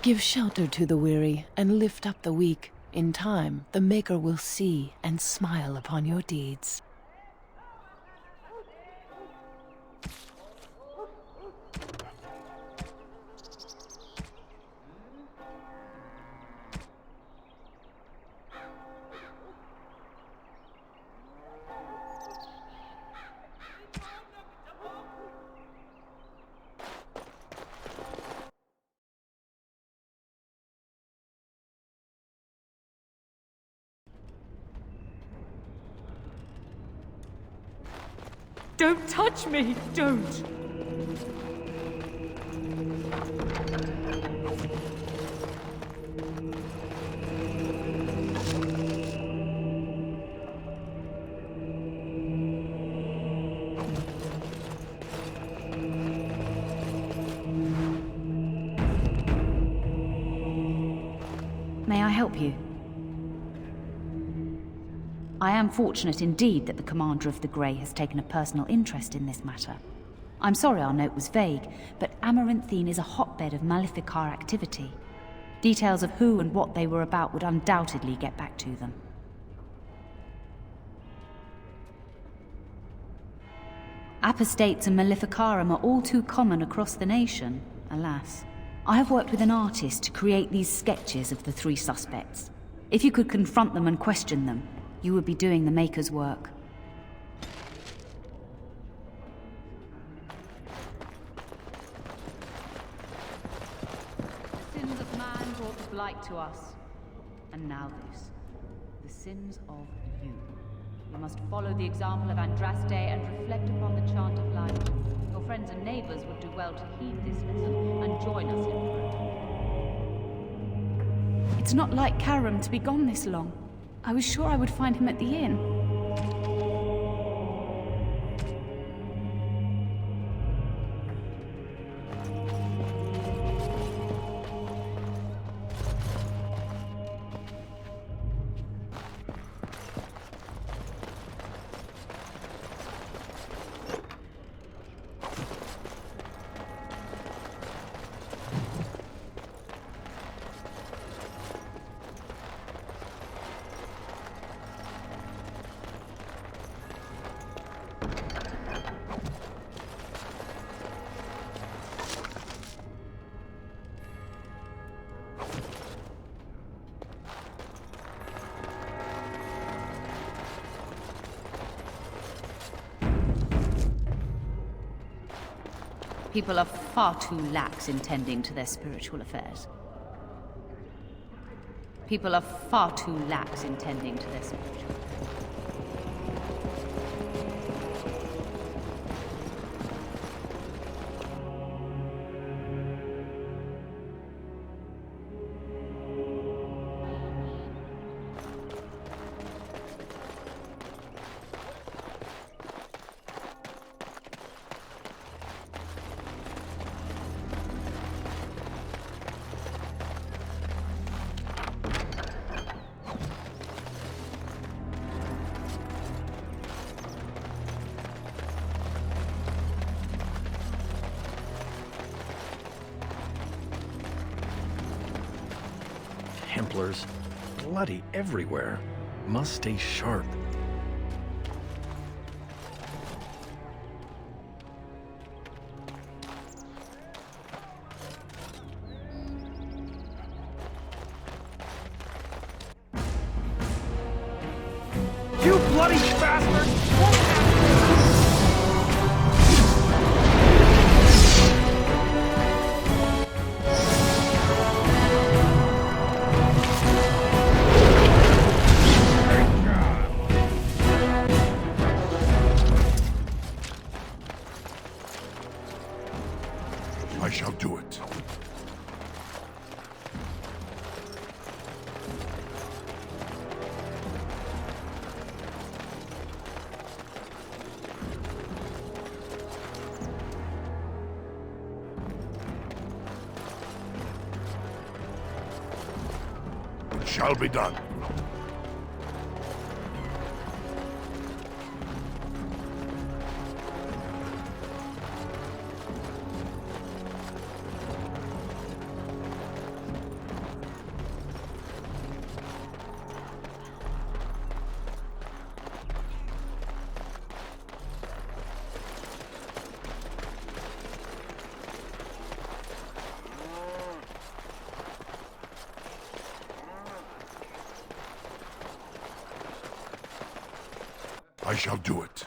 Give shelter to the weary and lift up the weak. In time, the Maker will see and smile upon your deeds.
Don't touch me! Don't!
May I help you? I am fortunate indeed that the Commander of the Grey has taken a personal interest in this matter. I'm sorry our note was vague, but Amaranthine is a hotbed of maleficar activity. Details of who and what they were about would undoubtedly get back to them. Apostates and maleficarum are all too common across the nation, alas. I have worked with an artist to create these sketches of the three suspects. If you could confront them and question them, you would be doing the Maker's work. light to us. And now this. The sins of you. You must follow the example of Andraste and reflect upon the chant of light. Your friends and neighbors would do well to heed this lesson and join us in prayer.
It's not like Karam to be gone this long. I was sure I would find him at the inn.
People are far too lax in tending to their spiritual affairs. People are far too lax in tending to their spiritual affairs.
Templars. Bloody everywhere. Must stay sharp.
You bloody bastard!
I shall do it. It shall be done. I shall do it.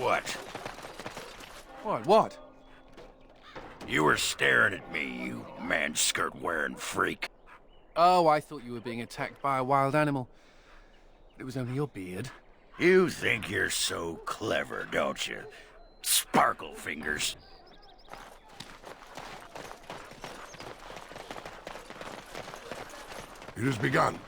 What?
What?
You were staring at me, you man-skirt-wearing freak.
Oh, I thought you were being attacked by a wild animal. But it was only your beard.
You think you're so clever, don't you? Sparkle fingers.
It has begun.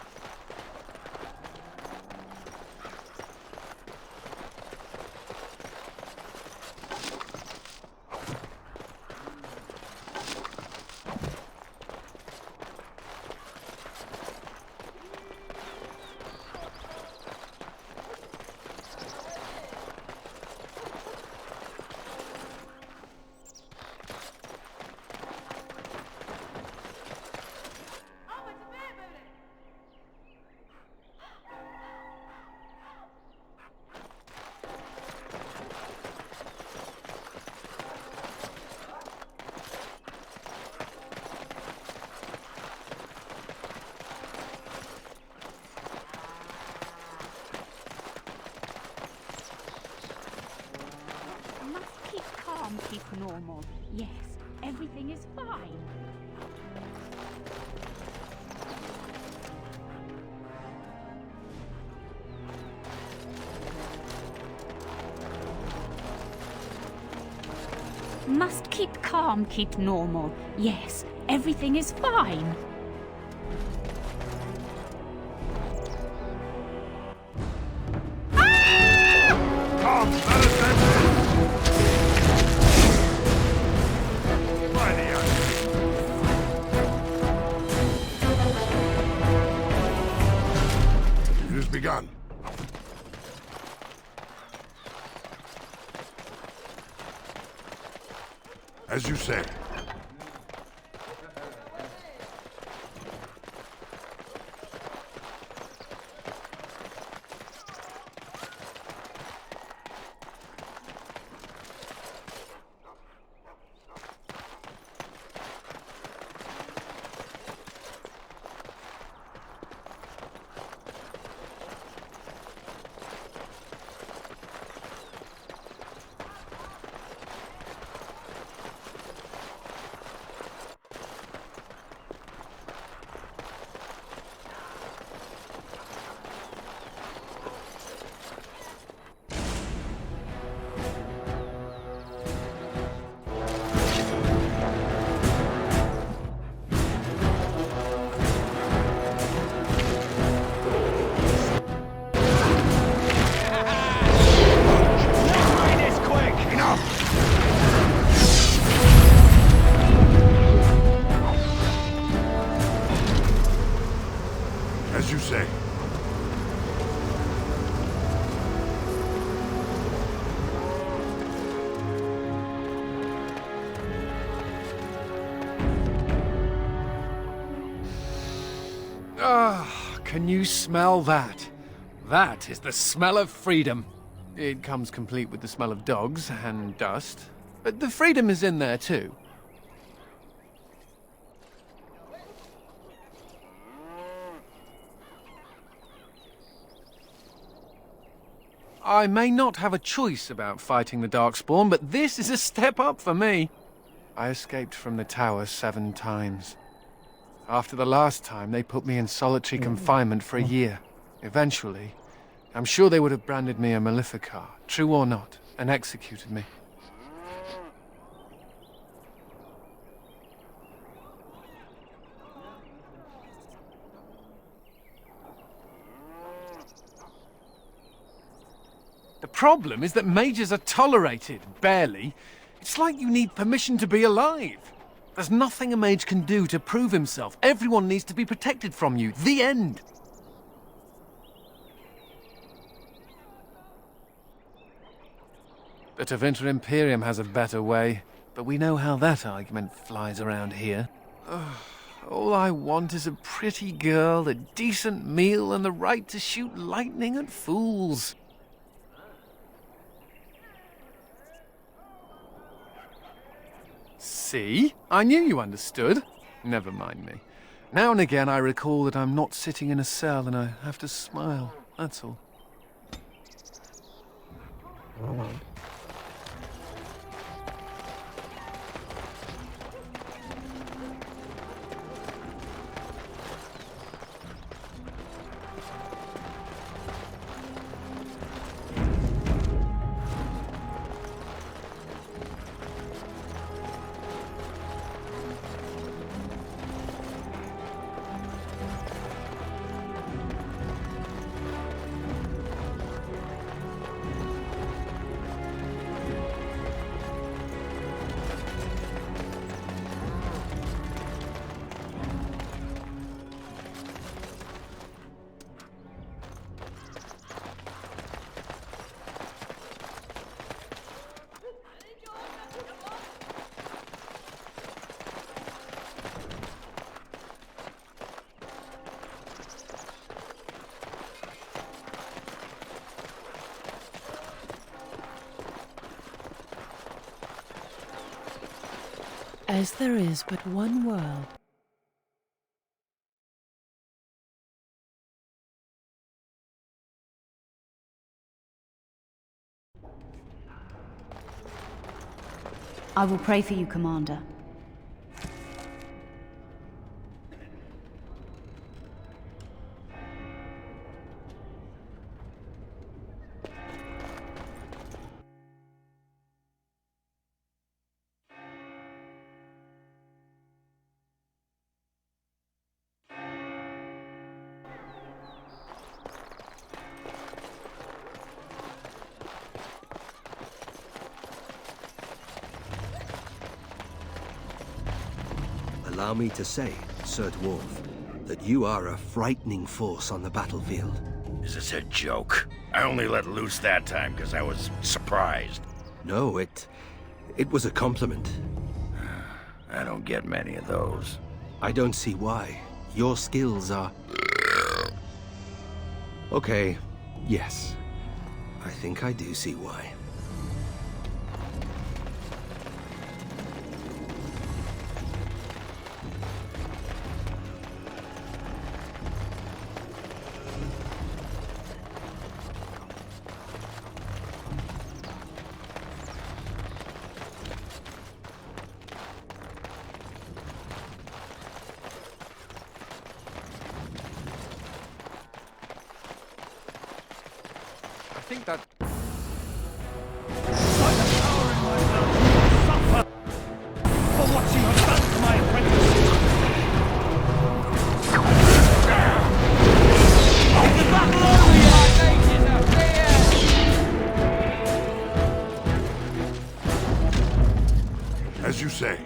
Keep normal. Yes, everything is fine. Must keep calm, keep normal. Yes, everything is fine.
Begun. As you say. As you say.
Ah, can you smell that? That is the smell of freedom. It comes complete with the smell of dogs and dust, but the freedom is in there too. I may not have a choice about fighting the Darkspawn, but this is a step up for me. I escaped from the tower 7 times. After the last time, they put me in solitary confinement for a year. Eventually, I'm sure they would have branded me a maleficar, true or not, and executed me. The problem is that mages are tolerated, barely. It's like you need permission to be alive. There's nothing a mage can do to prove himself. Everyone needs to be protected from you. The end. The Tevinter Imperium has a better way, but we know how that argument flies around here. All I want is a pretty girl, a decent meal, and the right to shoot lightning at fools. See? I knew you understood. Never mind me. Now and again I recall that I'm not sitting in a cell and I have to smile. That's all.
As there is but one world.
I will pray for you, Commander.
Allow me to say, Sir Dwarf, that you are a frightening force on the battlefield.
Is this a joke? I only let loose that time because I was surprised.
No, it was a compliment.
I don't get many of those.
I don't see why. Your skills are... Okay, yes. I think I do see why.
I think that...
As you say.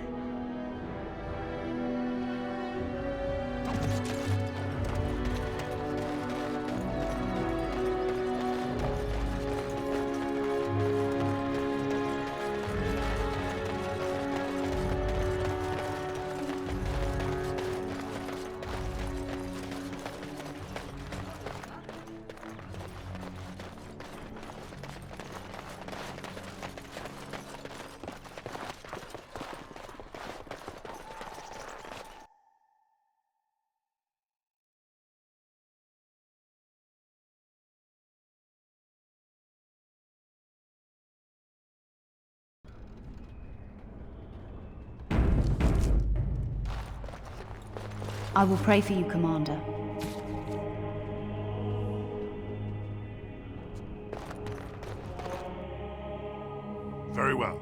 I will pray for you, Commander.
Very well.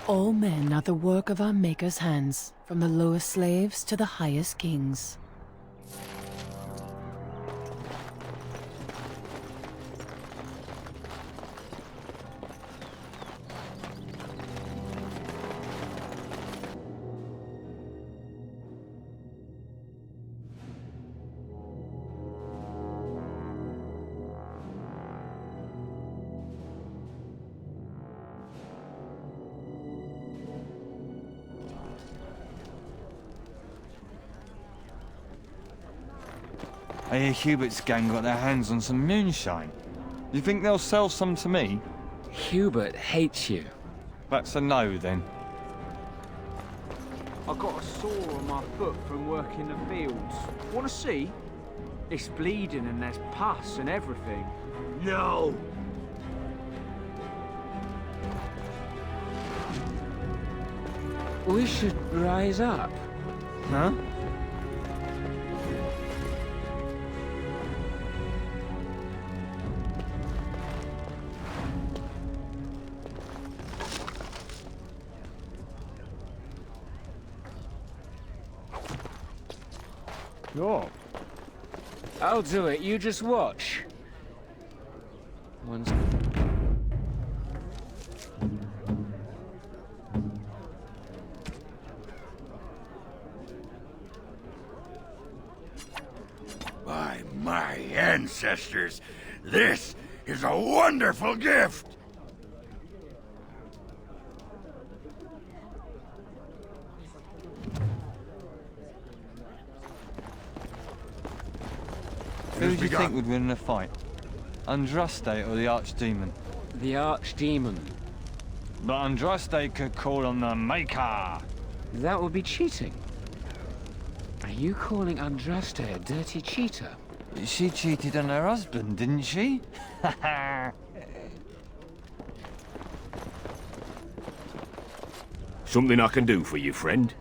All men are the work of our Maker's hands, from the lowest slaves to the highest kings.
I hear Hubert's gang got their hands on some moonshine. You think they'll sell some to me?
Hubert hates you.
That's a no, then.
I got a sore on my foot from working the fields. Want to see? It's bleeding and there's pus and everything.
No! We should rise up.
Huh?
No. I'll do it, you just watch. One's...
By my ancestors, this is a wonderful gift!
Who do you think would win in a fight? Andraste or the Archdemon?
The Archdemon.
But Andraste could call on the Maker.
That would be cheating. Are you calling Andraste a dirty cheater?
She cheated on her husband, didn't she?
Something I can do for you, friend?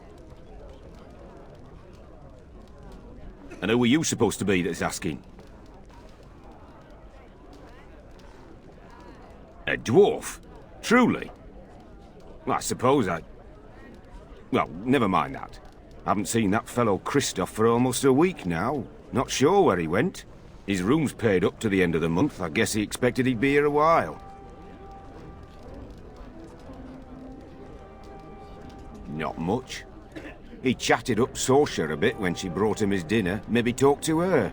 And who are you supposed to be that's asking? A dwarf? Truly? Well, I suppose I... Well, never mind that. I haven't seen that fellow Christoph for almost a week now. Not sure where he went. His room's paid up to the end of the month. I guess he expected he'd be here a while. Not much. He chatted up Sorsha a bit when she brought him his dinner. Maybe talked to her.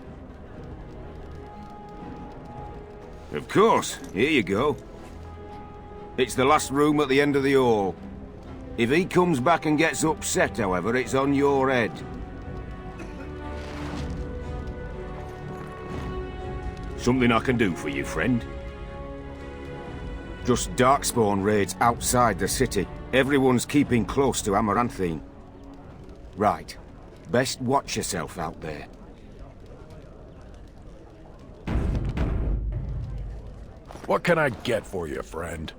Of course. Here you go. It's the last room at the end of the hall. If he comes back and gets upset, however, it's on your head. Something I can do for you, friend? Just darkspawn raids outside the city. Everyone's keeping close to Amaranthine. Right. Best watch yourself out there.
What can I get for you, friend?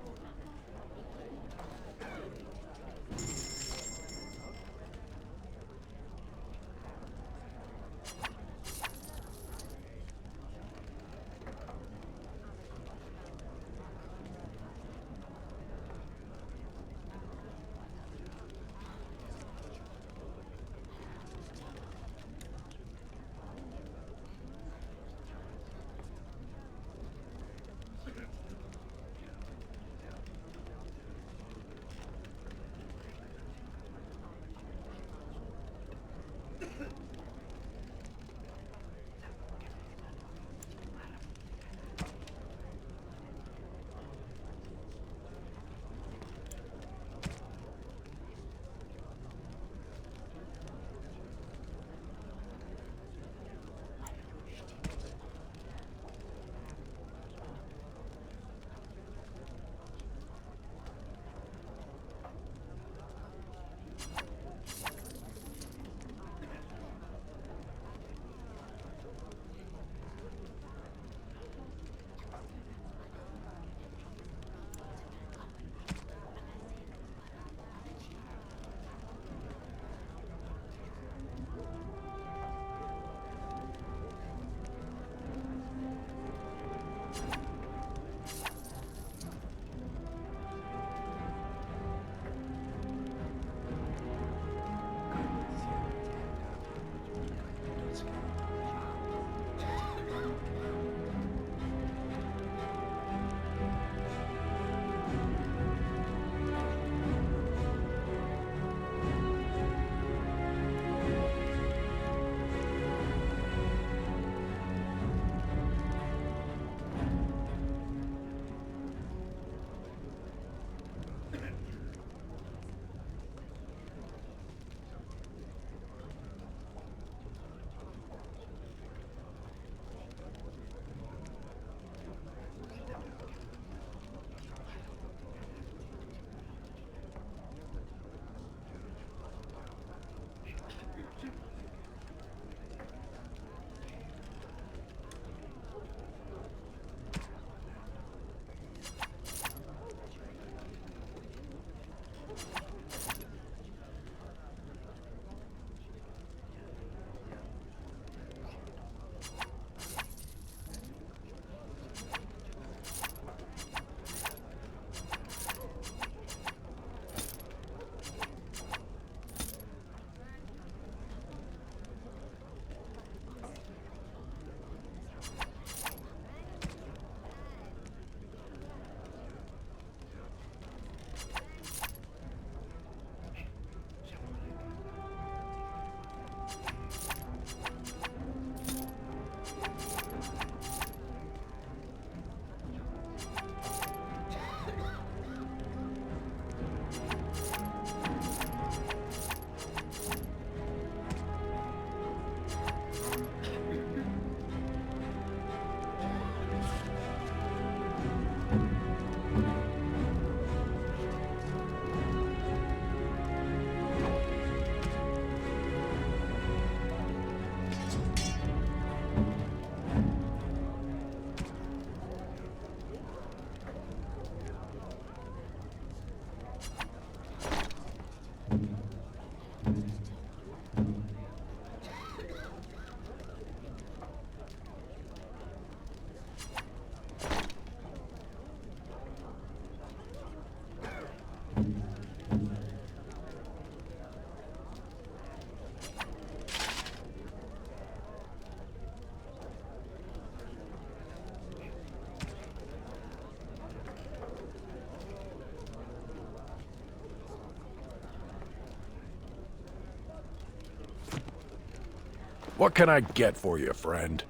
What can I get for you, friend?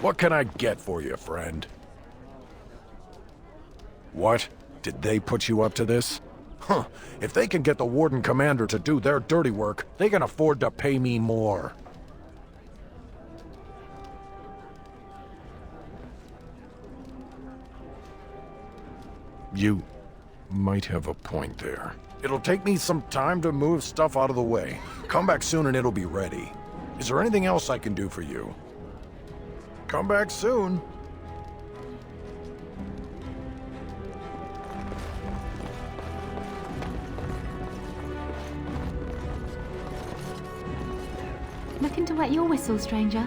What can I get for you, friend? What? Did they put you up to this? Huh. If they can get the Warden Commander to do their dirty work, they can afford to pay me more. You might have a point there. It'll take me some time to move stuff out of the way. Come back soon and it'll be ready. Is there anything else I can do for you? Come back soon.
Looking to wet your whistle, stranger?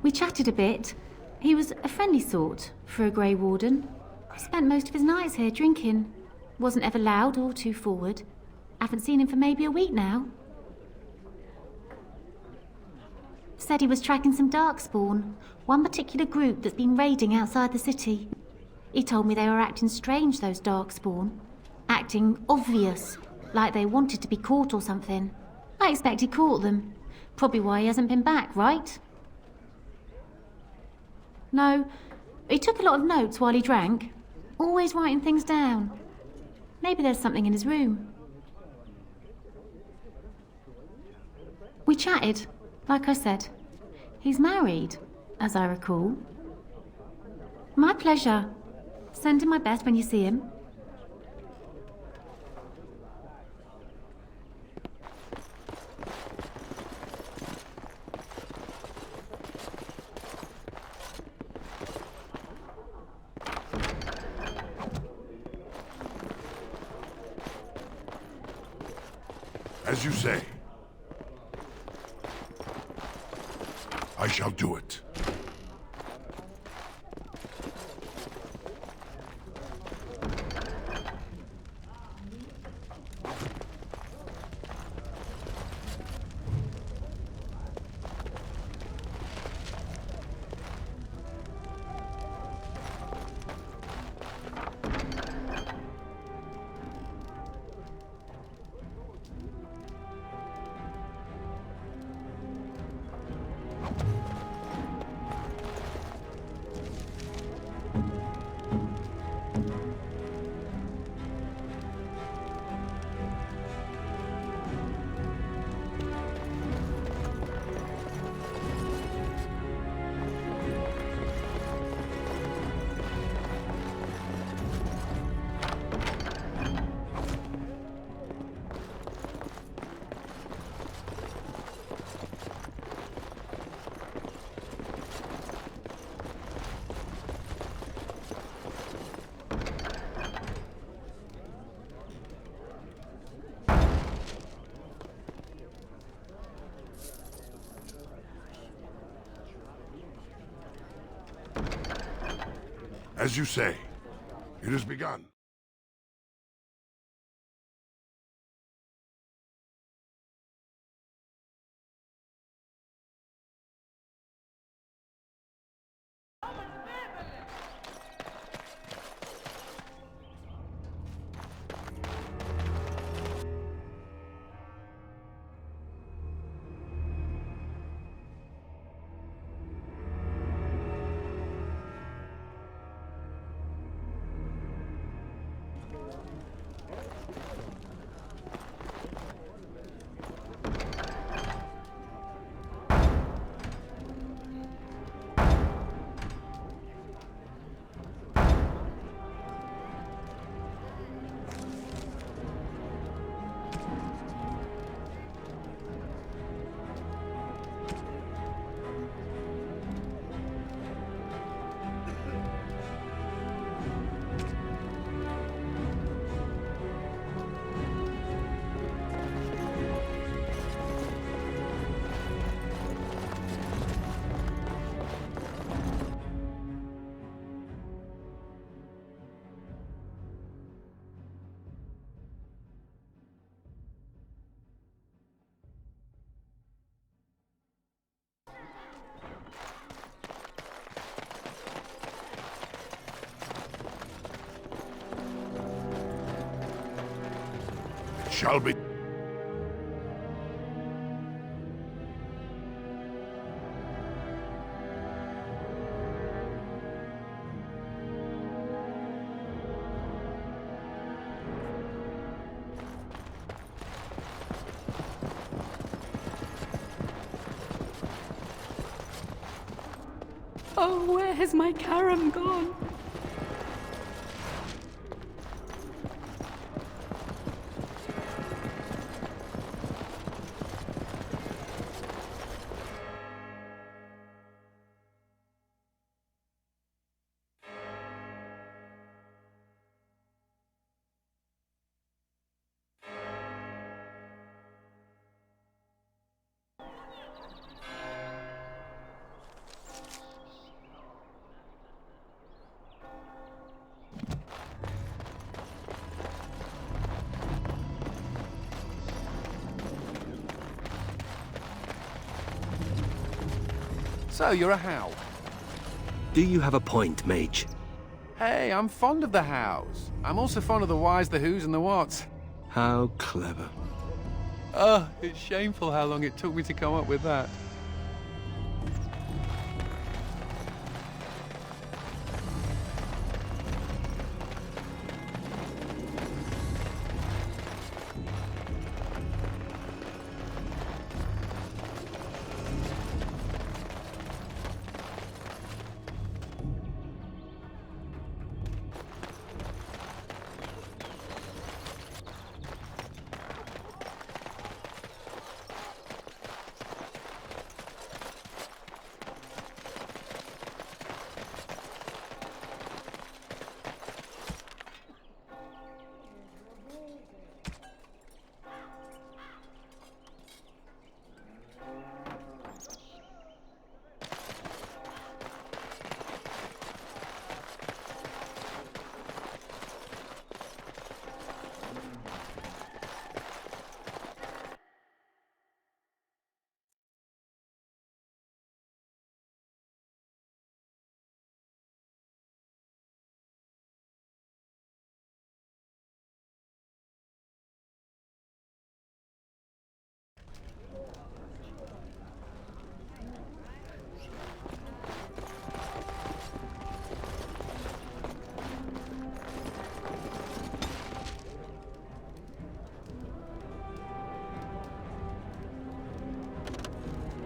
We chatted a bit. He was a friendly sort for a Grey Warden. Spent most of his nights here drinking. Wasn't ever loud or too forward. Haven't seen him for maybe a week now. Said he was tracking some darkspawn, one particular group that's been raiding outside the city. He told me they were acting strange, those darkspawn. Acting obvious, like they wanted to be caught or something. I expect he caught them. Probably why he hasn't been back, right? No, he took a lot of notes while he drank. Always writing things down. Maybe there's something in his room. We chatted, like I said. He's married, as I recall. My pleasure. Send him my best when you see him.
As you say. I shall do it. As you say, it has begun. shall be...
Oh, where has my carom gone?
So, you're a How.
Do you have a point, Mage?
Hey, I'm fond of the Hows. I'm also fond of the whys, the whos, and the whats.
How clever.
Oh, it's shameful how long it took me to come up with that.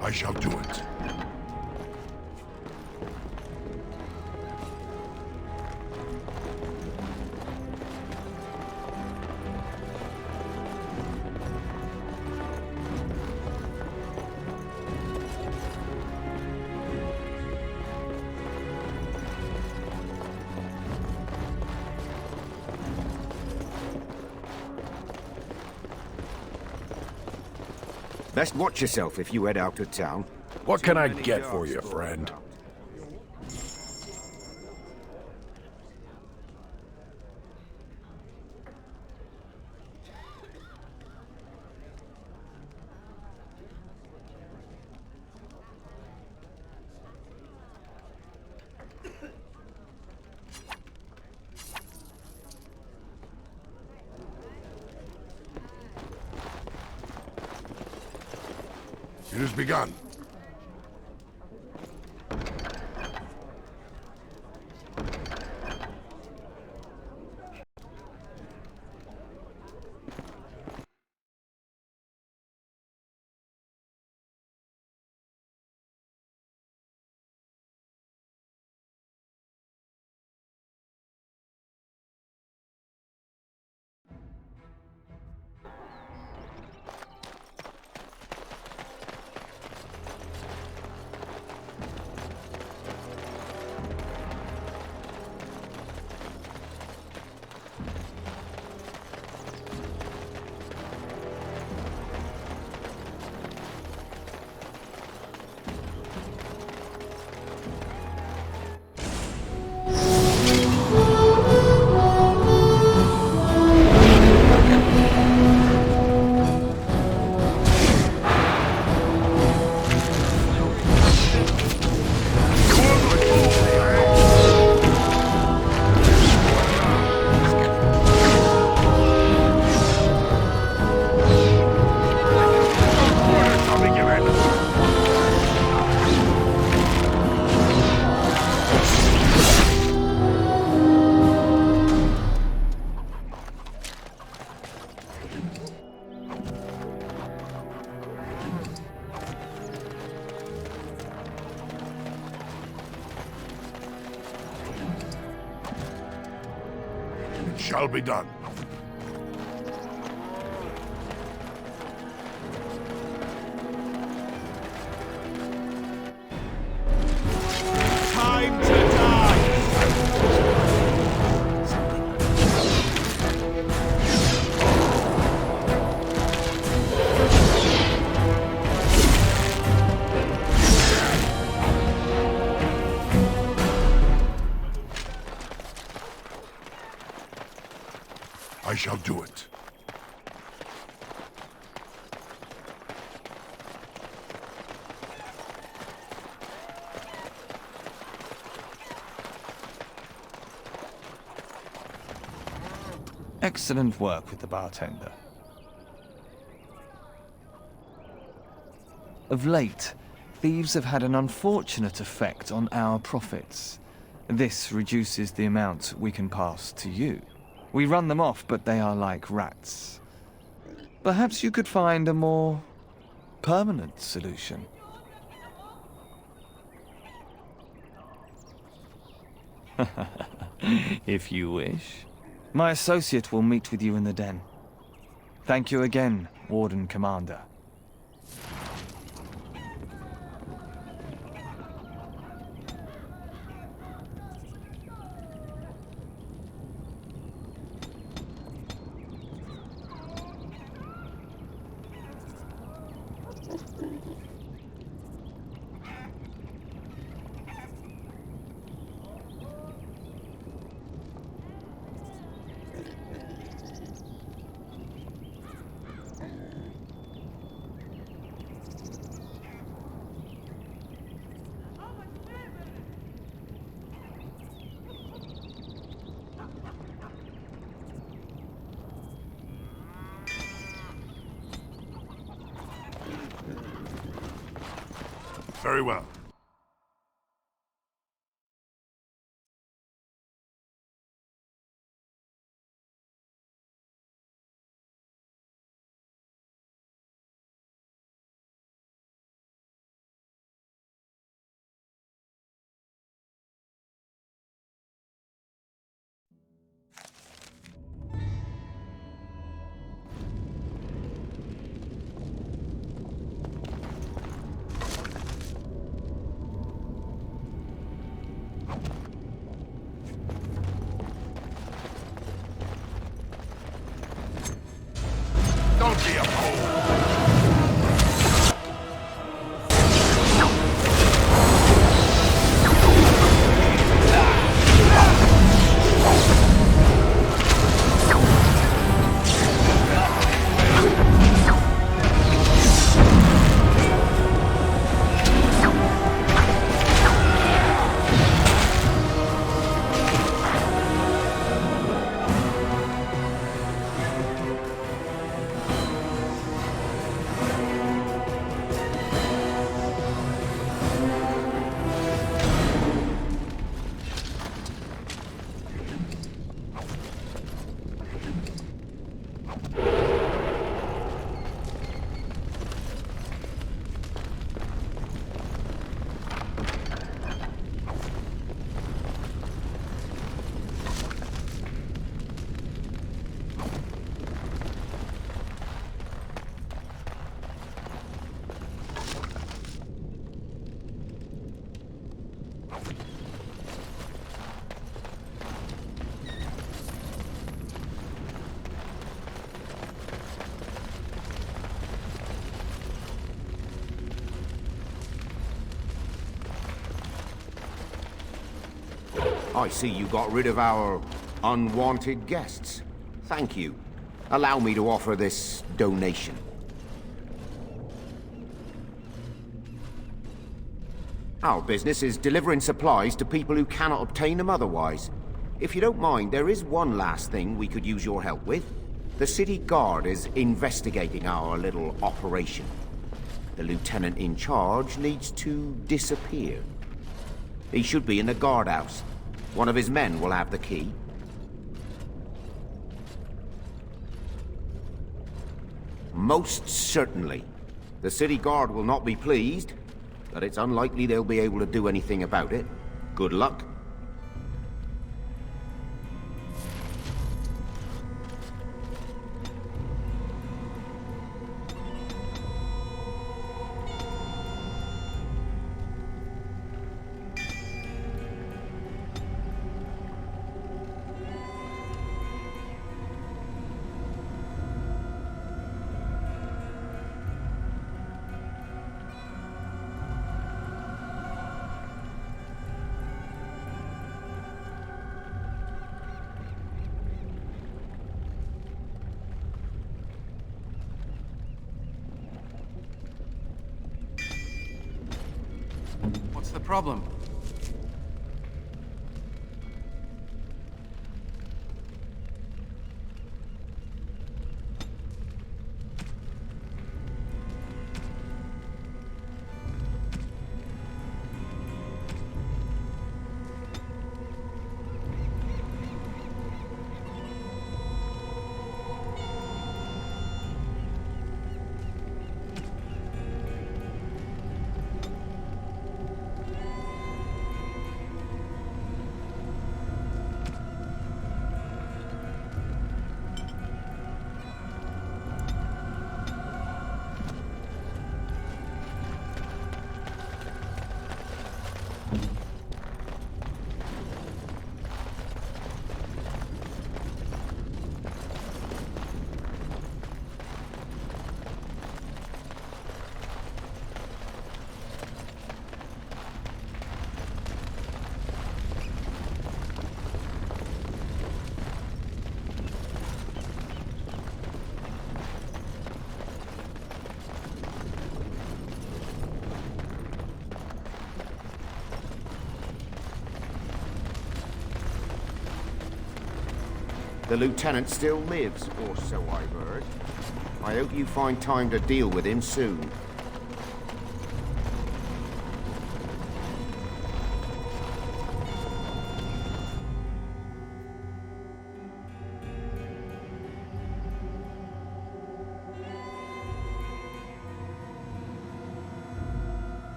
I shall do it.
Best watch yourself if you head out of town.
What can I get for you, friend?
It has begun. shall be done.
Time to die!
I shall do it.
Excellent work with the bartender. Of late, thieves have had an unfortunate effect on our profits. This reduces the amount we can pass to you. We run them off, but they are like rats. Perhaps you could find a more permanent solution. If you wish. My associate will meet with you in the den. Thank you again, Warden Commander.
Very well. Don't be a fool!
I see you got rid of our unwanted guests. Thank you. Allow me to offer this donation. Our business is delivering supplies to people who cannot obtain them otherwise. If you don't mind, there is one last thing we could use your help with. The city guard is investigating our little operation. The lieutenant in charge needs to disappear. He should be in the guardhouse. One of his men will have the key. Most certainly. The city guard will not be pleased, but it's unlikely they'll be able to do anything about it. Good luck.
What's the problem?
The lieutenant still lives, or so I've heard. I hope you find time to deal with him soon.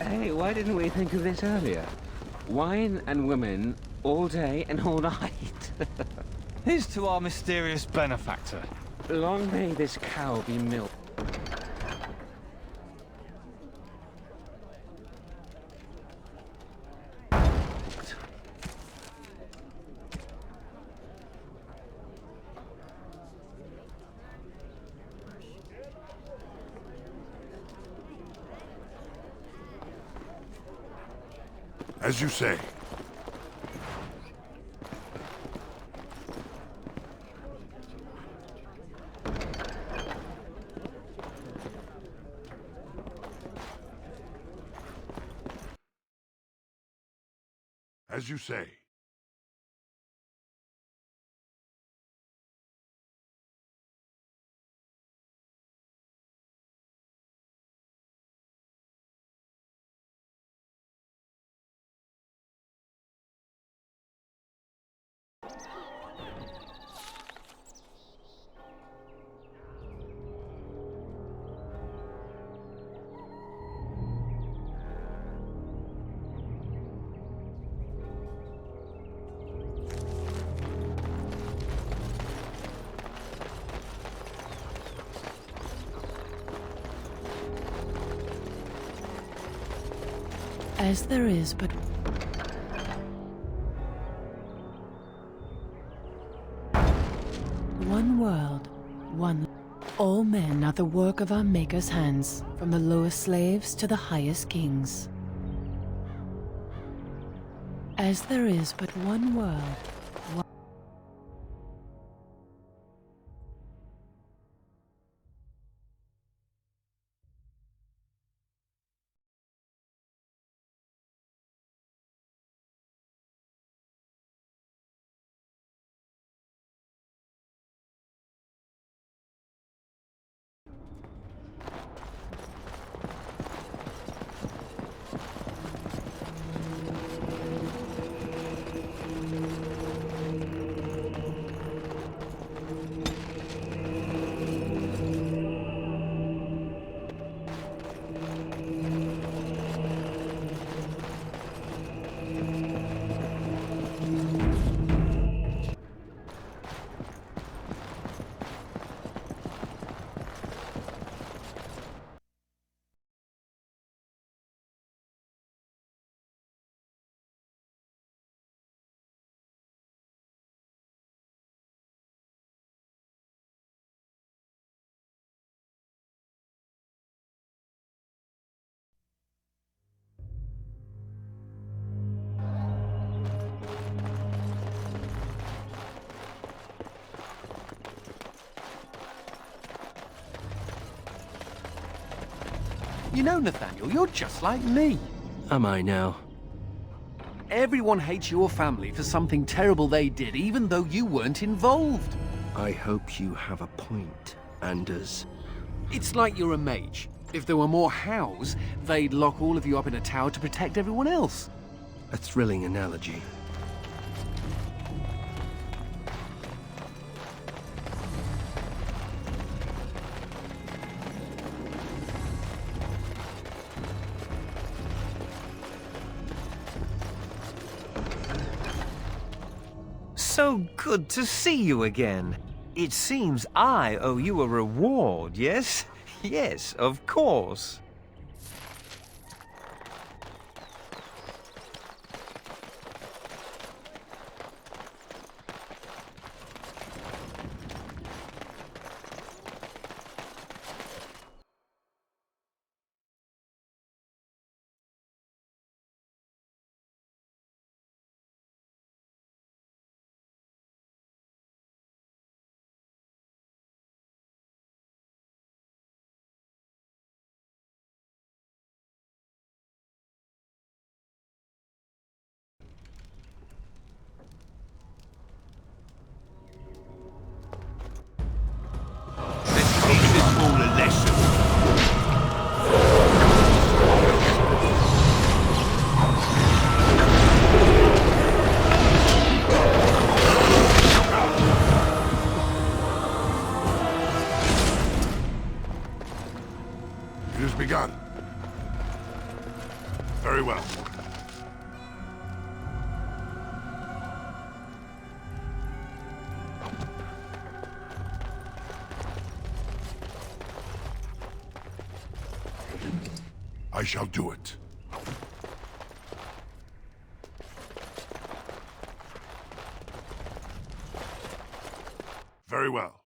Hey, why didn't we think of this earlier? Wine and women all day and all night.
Here's to our mysterious benefactor.
Long may this cow be milked.
As you say. As you say.
As there is but one world, one. All men are the work of our Maker's hands, from the lowest slaves to the highest kings. As there is but one world, one.
You know, Nathaniel, you're just like me.
Am I now?
Everyone hates your family for something terrible they did, even though you weren't involved.
I hope you have a point, Anders.
It's like you're a mage. If there were more hows, they'd lock all of you up in a tower to protect everyone else.
A thrilling analogy.
So good to see you again. It seems I owe you a reward, yes? Yes, of course.
It has begun. Very well. I shall do it. Very well.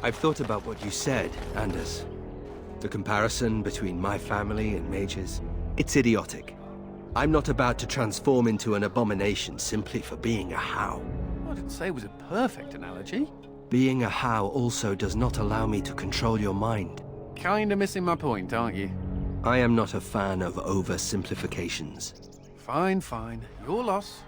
I've thought about what you said, Anders. The comparison between my family and Mage's. It's idiotic. I'm not about to transform into an abomination simply for being a How.
I didn't say it was a perfect analogy.
Being a How also does not allow me to control your mind.
Kinda missing my point, aren't you?
I am not a fan of oversimplifications.
Fine, fine. Your loss.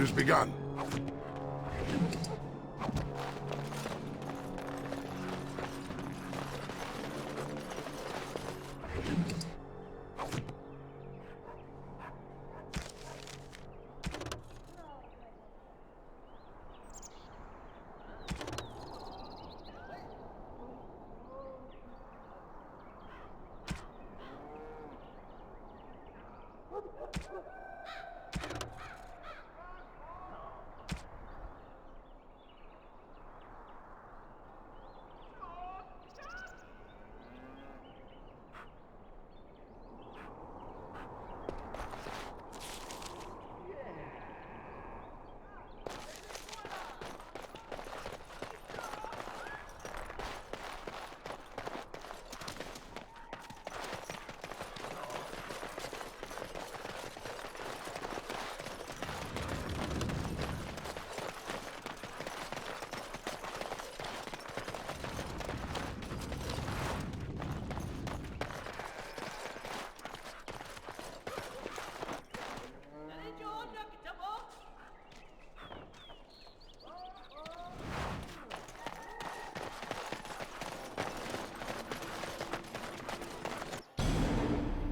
has begun.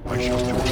I shall do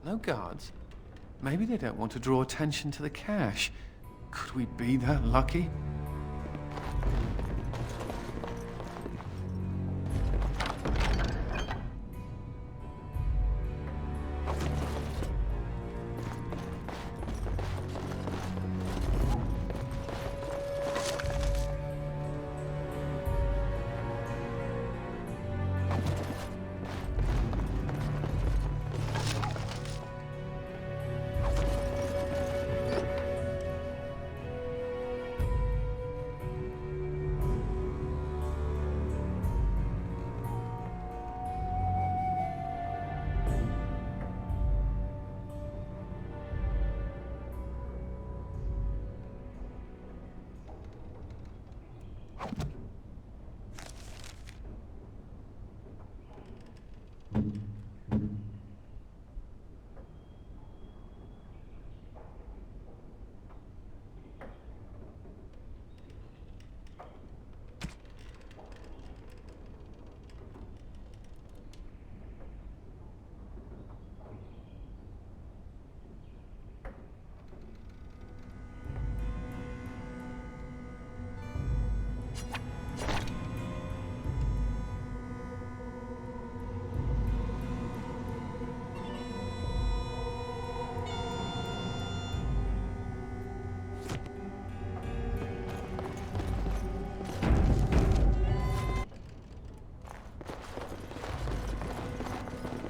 No guards? Maybe they don't want to draw attention to the cache. Could we be that lucky?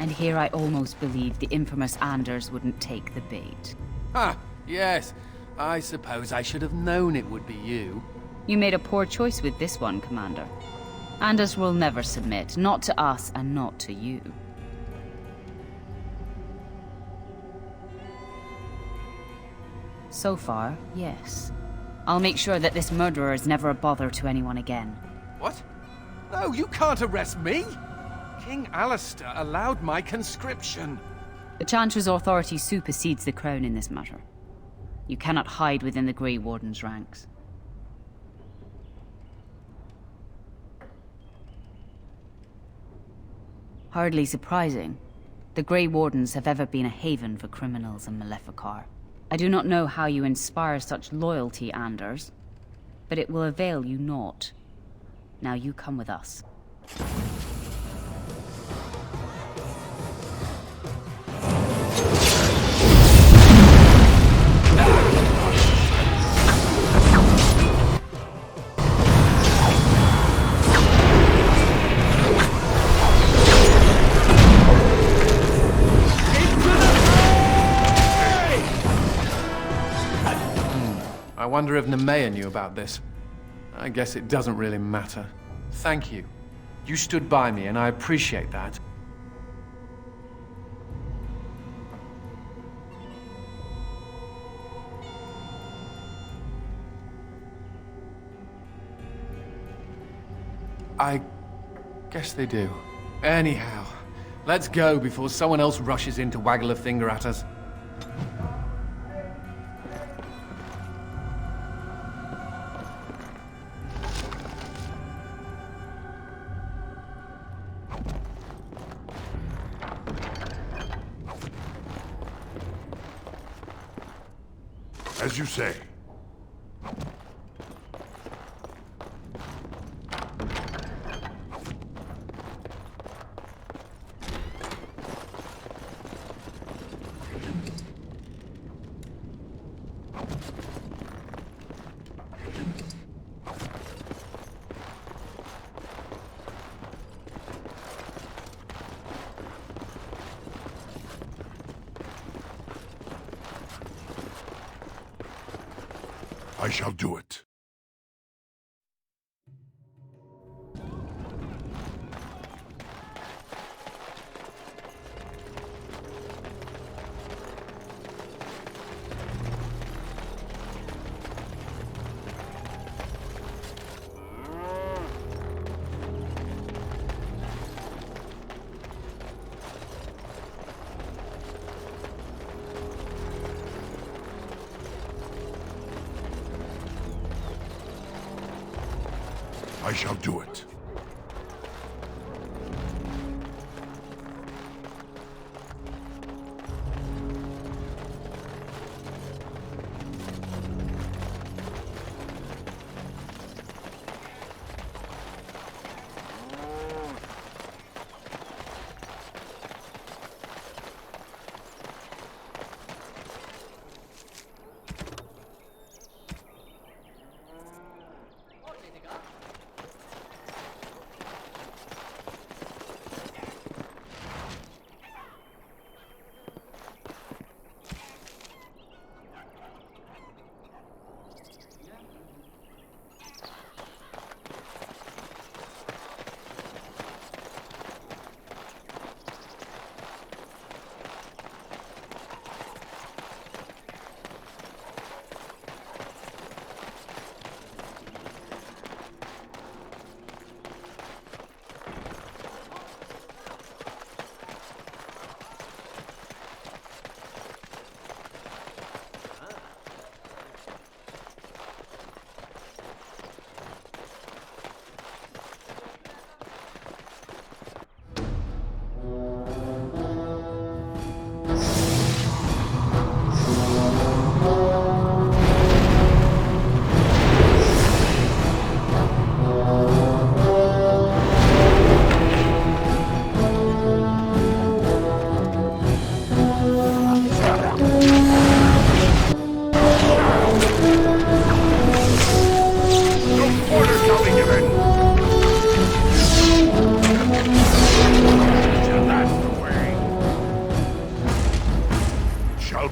And here I almost believed the infamous Anders wouldn't take the bait.
Ah, yes. I suppose I should have known it would be you.
You made a poor choice with this one, Commander. Anders will never submit, not to us and not to you. So far, yes. I'll make sure that this murderer is never a bother to anyone again.
What? No, you can't arrest me! King Alistair allowed my conscription.
The Chantry's authority supersedes the Crown in this matter. You cannot hide within the Grey Warden's ranks. Hardly surprising. The Grey Wardens have ever been a haven for criminals and maleficar. I do not know how you inspire such loyalty, Anders, but it will avail you naught. Now you come with us.
I wonder if Nemea knew about this. I guess it doesn't really matter. Thank you. You stood by me, and I appreciate that. I guess they do. Anyhow, let's go before someone else rushes in to waggle a finger at us.
As you say. I shall do it. I shall do it.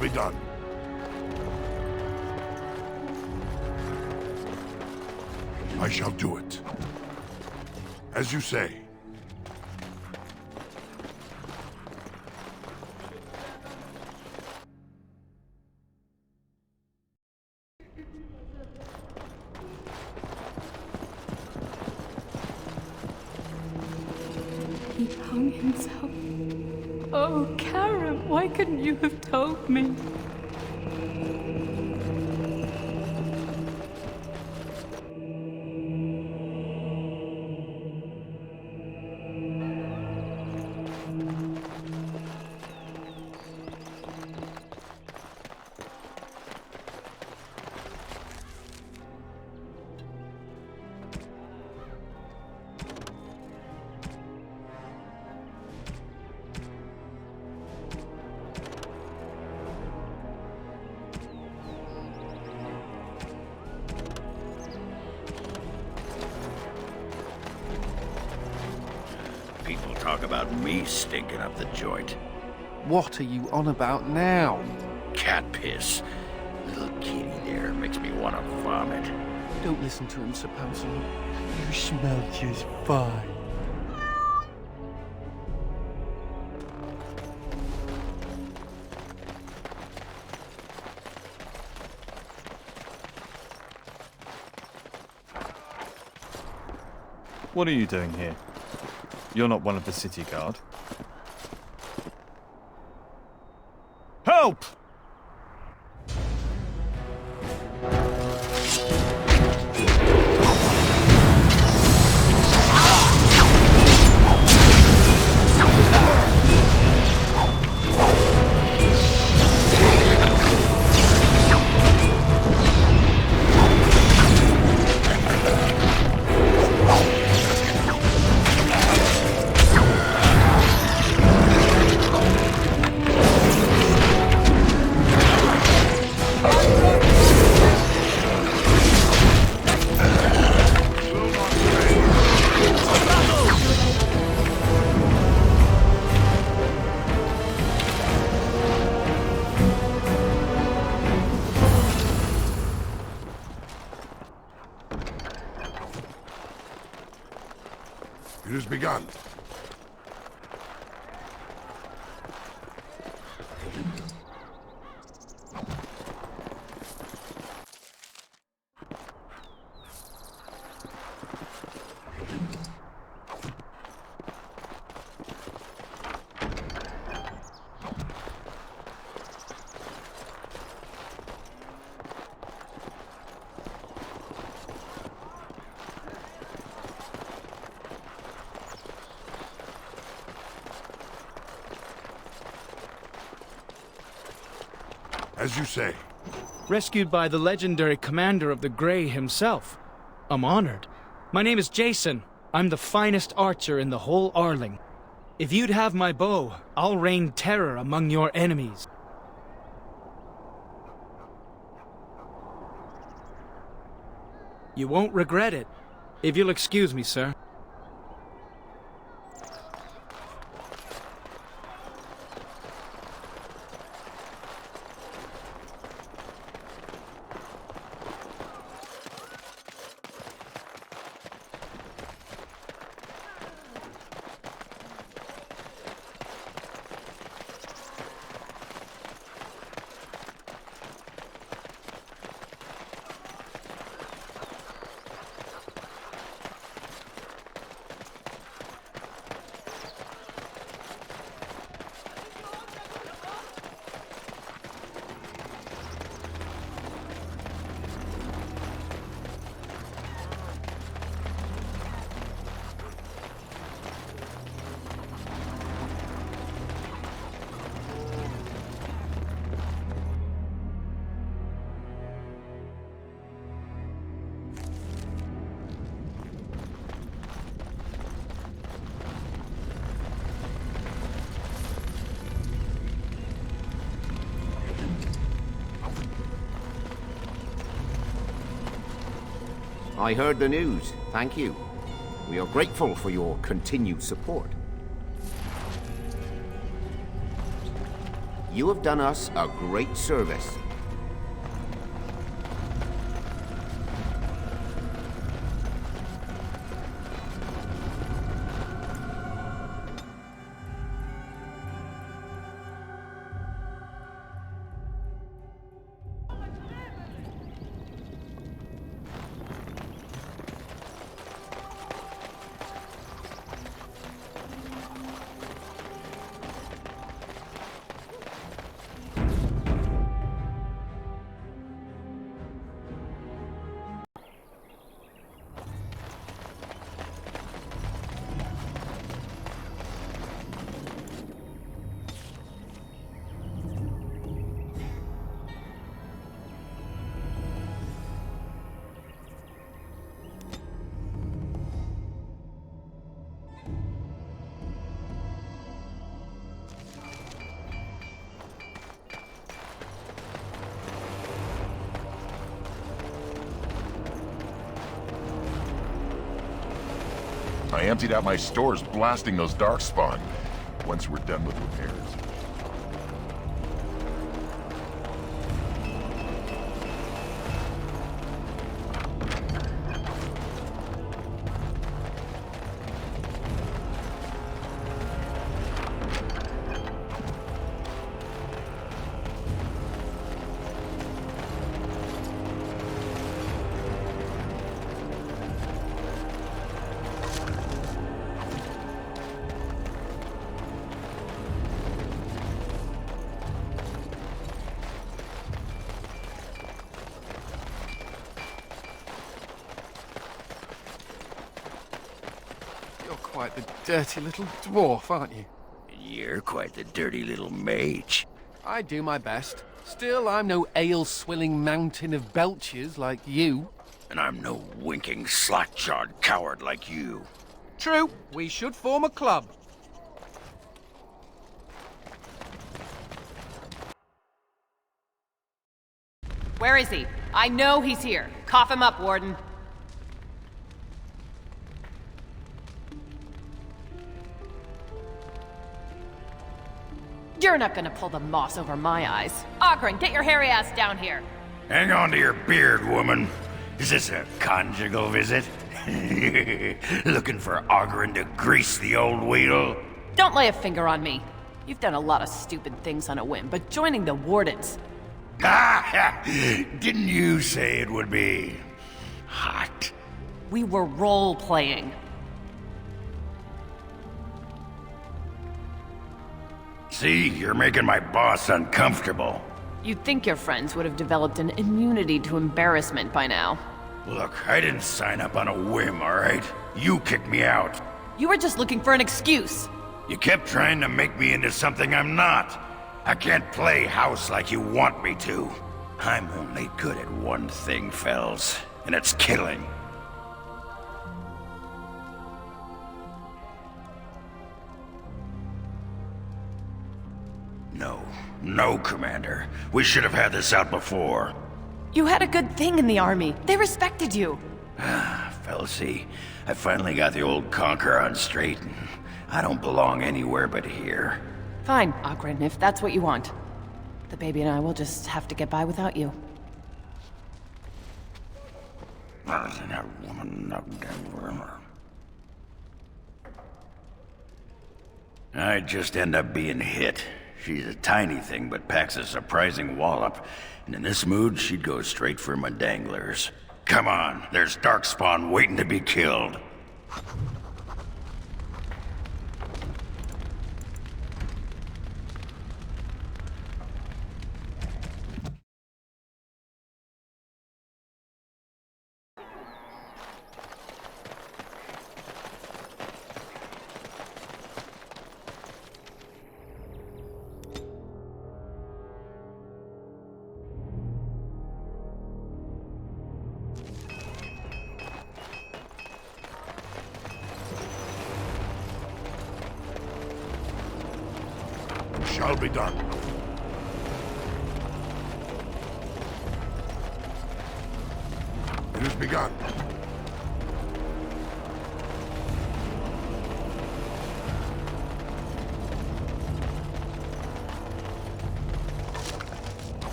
Be done. I shall do it. As you say.
He hung himself.
Oh, Karen, why couldn't you have told me?
People talk about me stinking up the joint.
What are you on about now?
Cat piss. Little kitty there makes me want to vomit.
Don't listen to him, Sir Pouncillor. You smell just fine.
What are you doing here? You're not one of the city guard. Help!
It has begun. As you say.
Rescued by the legendary commander of the Grey himself. I'm honored. My name is Jason. I'm the finest archer in the whole Arling. If you'd have my bow, I'll rain terror among your enemies. You won't regret it, if you'll excuse me, sir.
I heard the news. Thank you. We are grateful for your continued support. You have done us a great service.
I emptied out my stores blasting those darkspawn. Once we're done with repairs.
Quite the dirty little dwarf, aren't you?
You're quite the dirty little mage.
I do my best. Still, I'm no ale-swilling mountain of belches like you.
And I'm no winking, slack-jawed coward like you.
True. We should form a club.
Where is he? I know he's here. Cough him up, Warden. You're not gonna pull the moss over my eyes. Ogren, get your hairy ass down here.
Hang on to your beard, woman. Is this a conjugal visit? Looking for Ogren to grease the old wheel?
Don't lay a finger on me. You've done a lot of stupid things on a whim, but joining the Wardens...
Didn't you say it would be... hot?
We were role-playing.
See, you're making my boss uncomfortable.
You'd think your friends would have developed an immunity to embarrassment by now.
Look, I didn't sign up on a whim, all right? You kicked me out.
You were just looking for an excuse.
You kept trying to make me into something I'm not. I can't play house like you want me to. I'm only good at one thing, Fells, and it's killing. No, Commander. We should have had this out before.
You had a good thing in the army. They respected you.
Felsi, I finally got the old conquer on straight, and I don't belong anywhere but here.
Fine, Ogren, if that's what you want. The baby and I will just have to get by without you.
I'd just end up being hit. She's a tiny thing, but packs a surprising wallop. And in this mood, she'd go straight for my danglers. Come on, there's darkspawn waiting to be killed.
Shall be done. It has begun.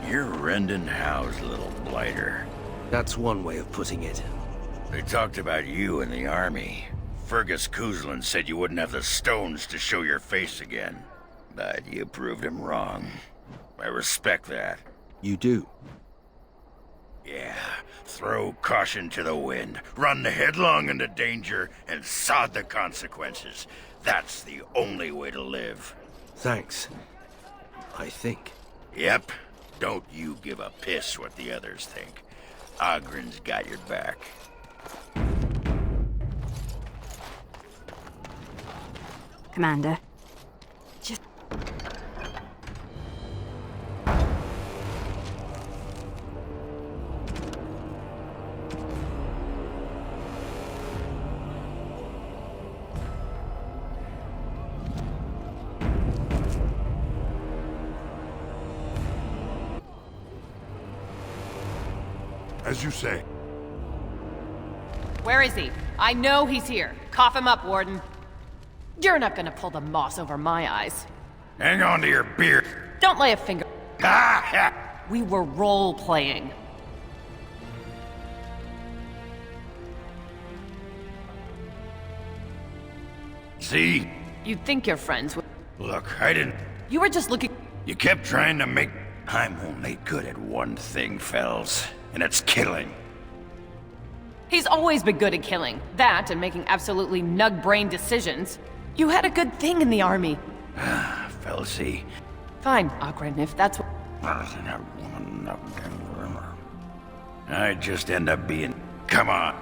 You're rending house, little blighter.
That's one way of putting it.
They talked about you in the army. Fergus Kuzlin said you wouldn't have the stones to show your face again. But you proved him wrong. I respect that.
You do?
Yeah. Throw caution to the wind. Run headlong into danger and sod the consequences. That's the only way to live.
Thanks. I think.
Yep. Don't you give a piss what the others think. Ogren's got your back.
Commander.
As you say.
Where is he? I know he's here. Cough him up, Warden. You're not gonna pull the moss over my eyes.
Hang on to your beard.
Don't lay a finger. We were role-playing.
See?
You'd think your friends would...
Look, I didn't...
You were just looking...
You kept trying to make... I'm only good at one thing, Fells, and it's killing.
He's always been good at killing. That and making absolutely nug-brain decisions. You had a good thing in the army.
Felsey.
Fine, Ogren, if that's what...
I'd just end up being... Come on.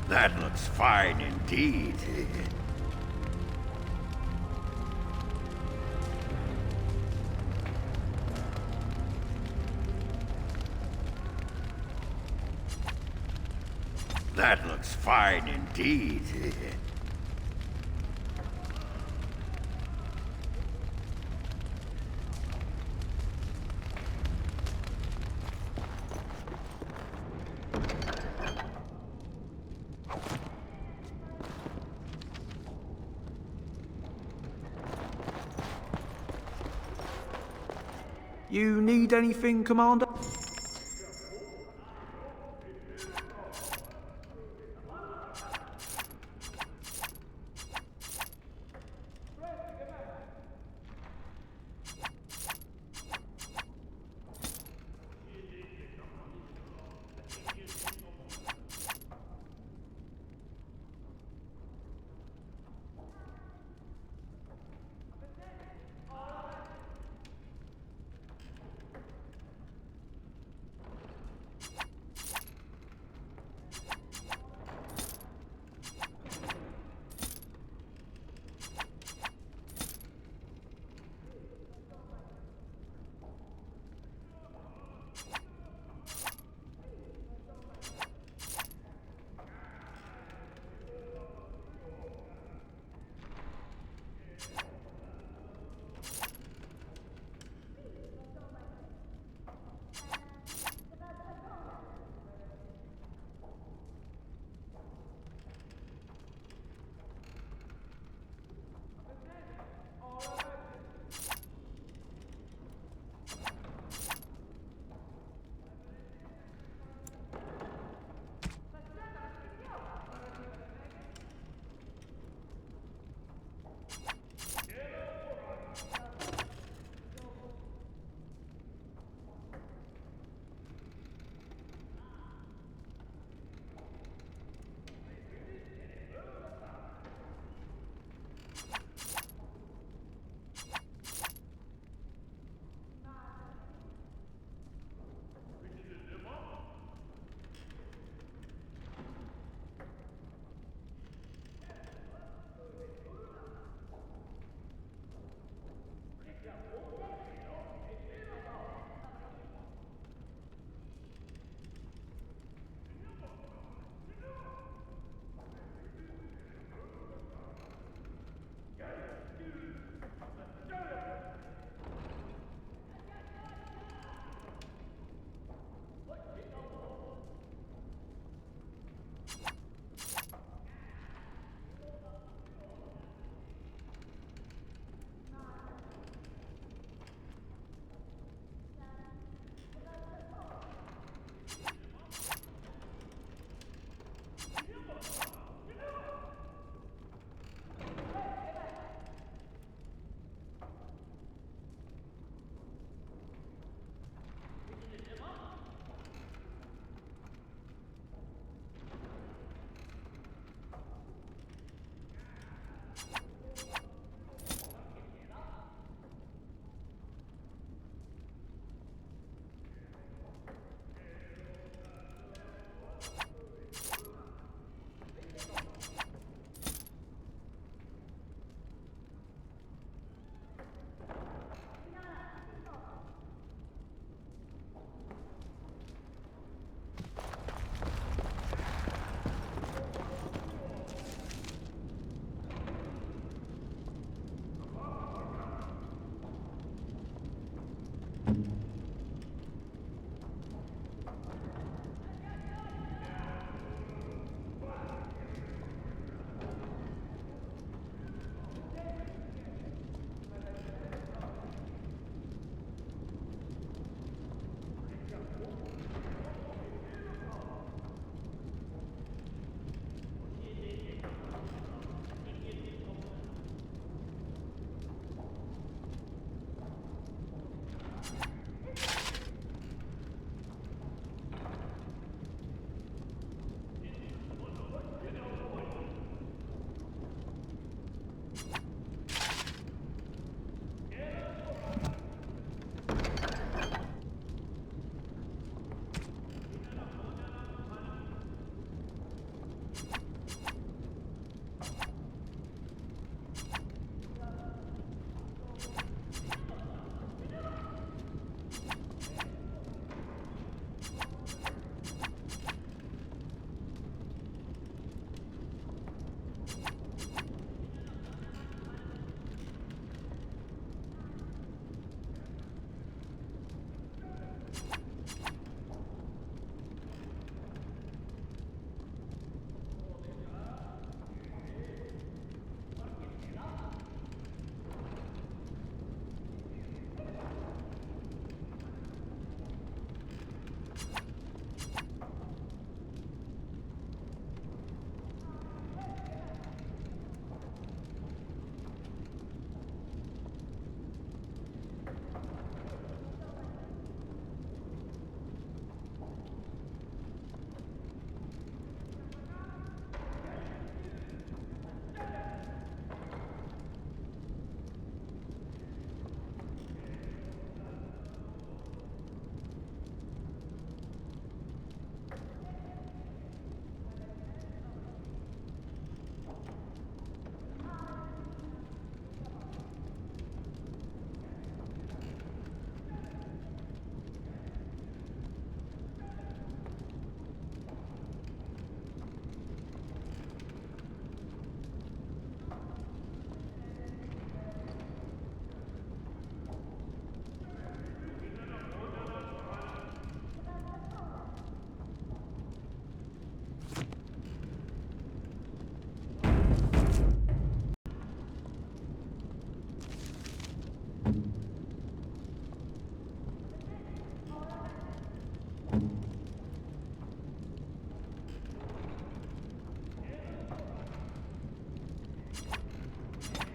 That looks fine indeed. That looks fine indeed.
You need anything, Commander?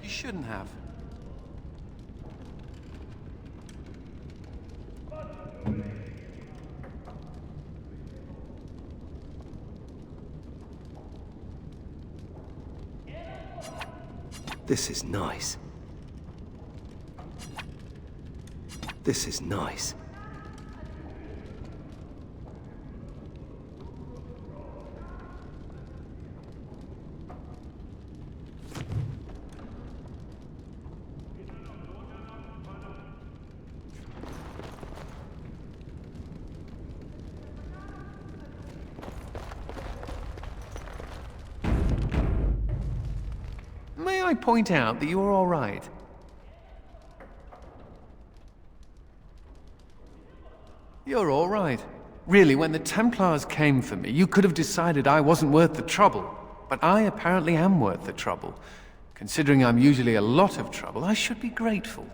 You shouldn't have.
This is nice. This is nice.
May I point out that you're all right? You're all right. Really, when the Templars came for me, you could have decided I wasn't worth the trouble. But I apparently am worth the trouble. Considering I'm usually a lot of trouble, I should be grateful.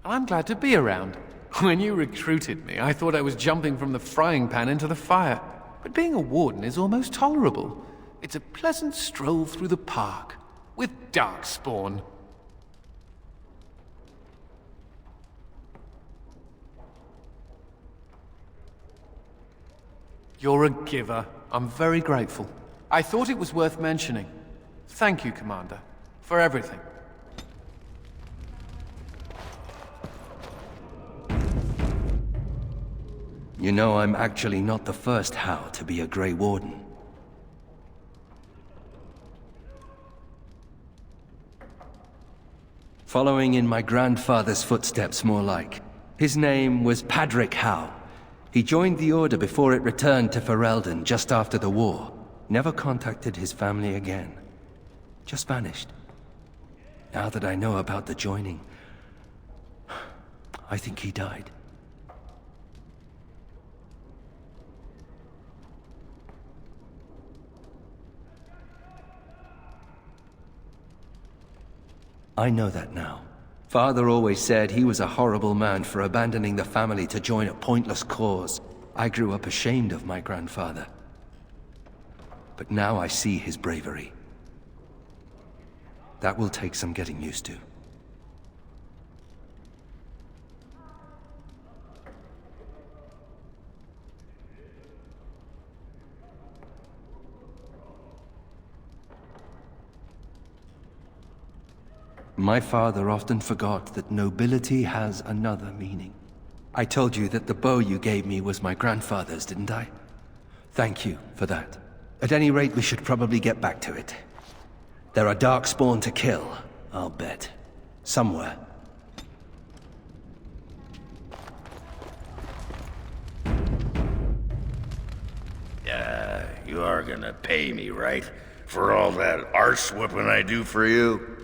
I'm glad to be around. When you recruited me, I thought I was jumping from the frying pan into the fire. But being a warden is almost tolerable. It's a pleasant stroll through the park, with Darkspawn. You're a giver. I'm very grateful. I thought it was worth mentioning. Thank you, Commander, for everything.
You know, I'm actually not the first How to be a Grey Warden. Following in my grandfather's footsteps, more like. His name was Padric Howe. He joined the Order before it returned to Ferelden just after the war. Never contacted his family again. Just vanished. Now that I know about the joining, I think he died. I know that now. Father always said he was a horrible man for abandoning the family to join a pointless cause. I grew up ashamed of my grandfather. But now I see his bravery. That will take some getting used to. My father often forgot that nobility has another meaning. I told you that the bow you gave me was my grandfather's, didn't I? Thank you for that. At any rate, we should probably get back to it. There are Darkspawn to kill, I'll bet. Somewhere.
You are gonna pay me, right? For all that arse-whipping I do for you?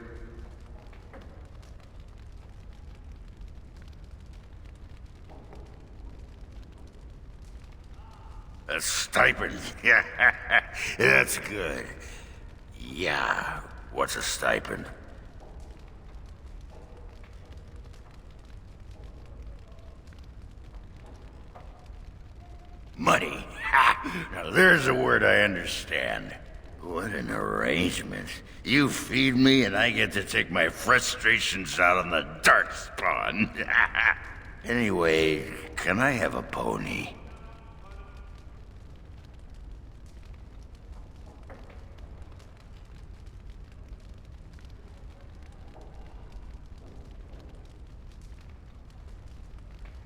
A stipend? Yeah, that's good. Yeah, what's a stipend? Money. Ha! Now there's a word I understand. What an arrangement. You feed me and I get to take my frustrations out on the Darkspawn. Anyway, can I have a pony?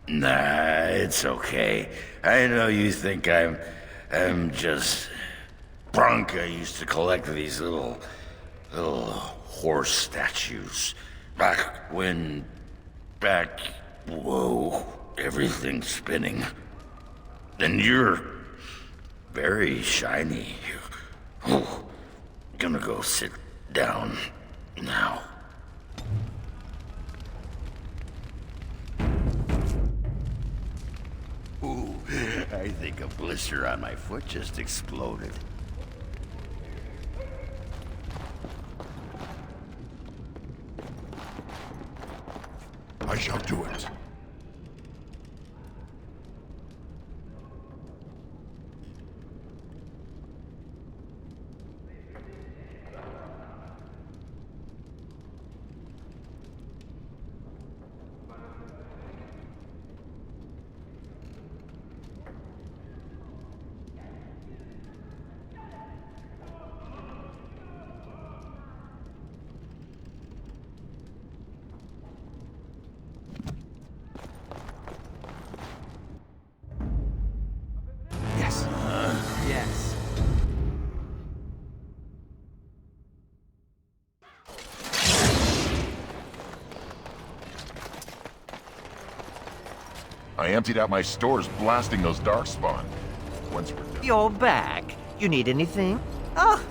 Nah, it's okay. I know you think I'm just drunk. I used to collect these little horse statues. Whoa, everything's spinning. And you're very shiny. Oh, gonna go sit down now. Ooh, I think a blister on my foot just exploded.
I shall do it.
I emptied out my stores blasting those darkspawn. Once we're done...
You're back. You need anything? Oh!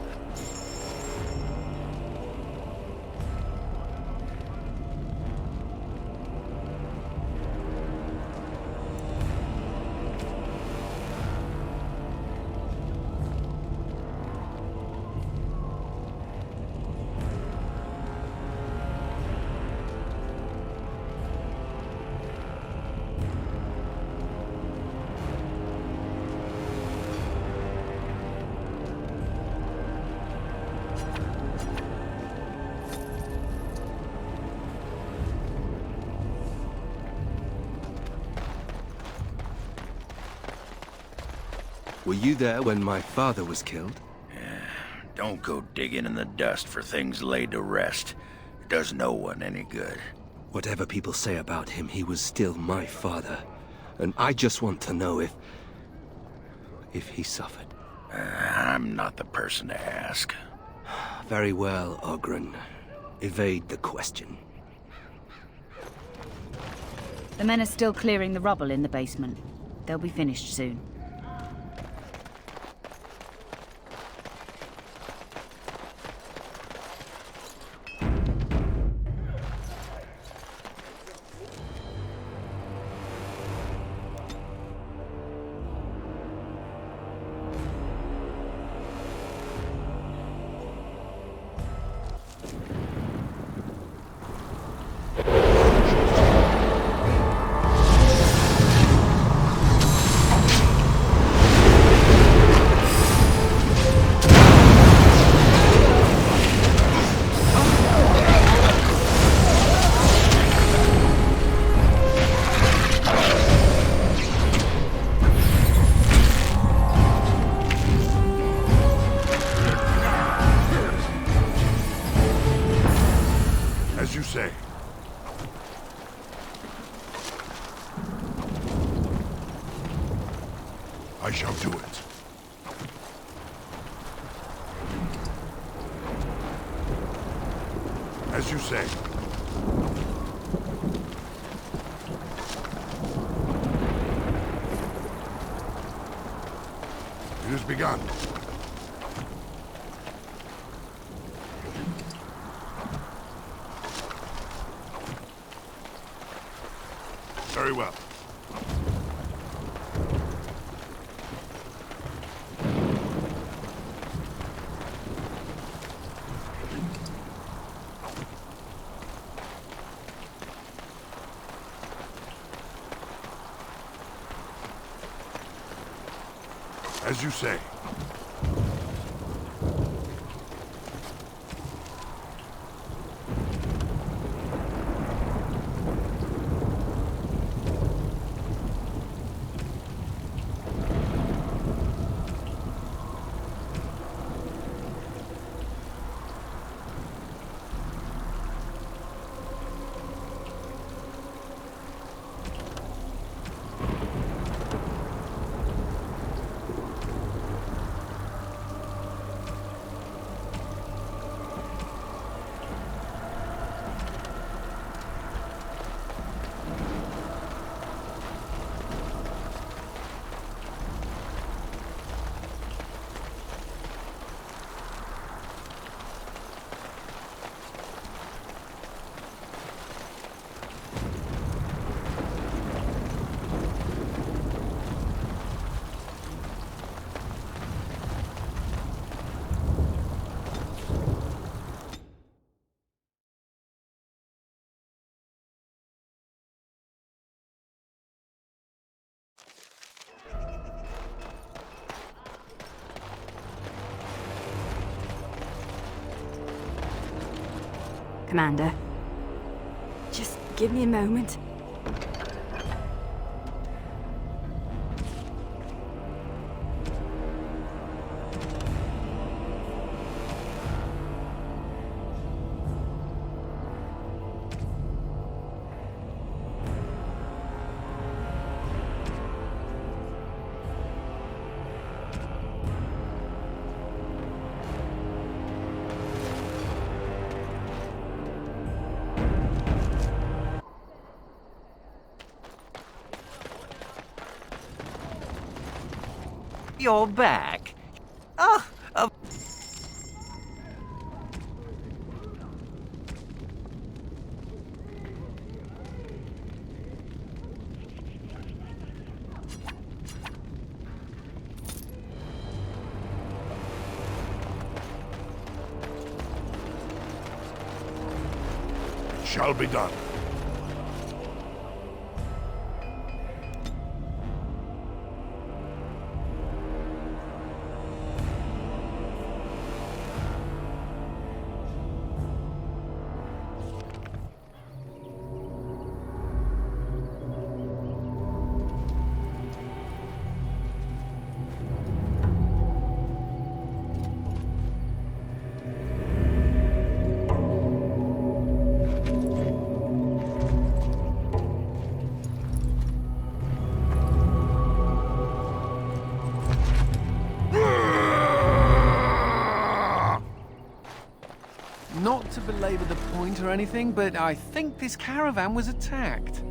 Were you there when my father was killed?
Don't go digging in the dust for things laid to rest. It does no one any good.
Whatever people say about him, he was still my father. And I just want to know if he suffered.
I'm not the person to ask.
Very well, Ogren. Evade the question.
The men are still clearing the rubble in the basement. They'll be finished soon.
I shall do it. As you say. It has begun. Very well. As you say.
Commander, just give me a moment.
you're back. Oh,
Shall be done.
Not to belabor the point or anything, but I think this caravan was attacked.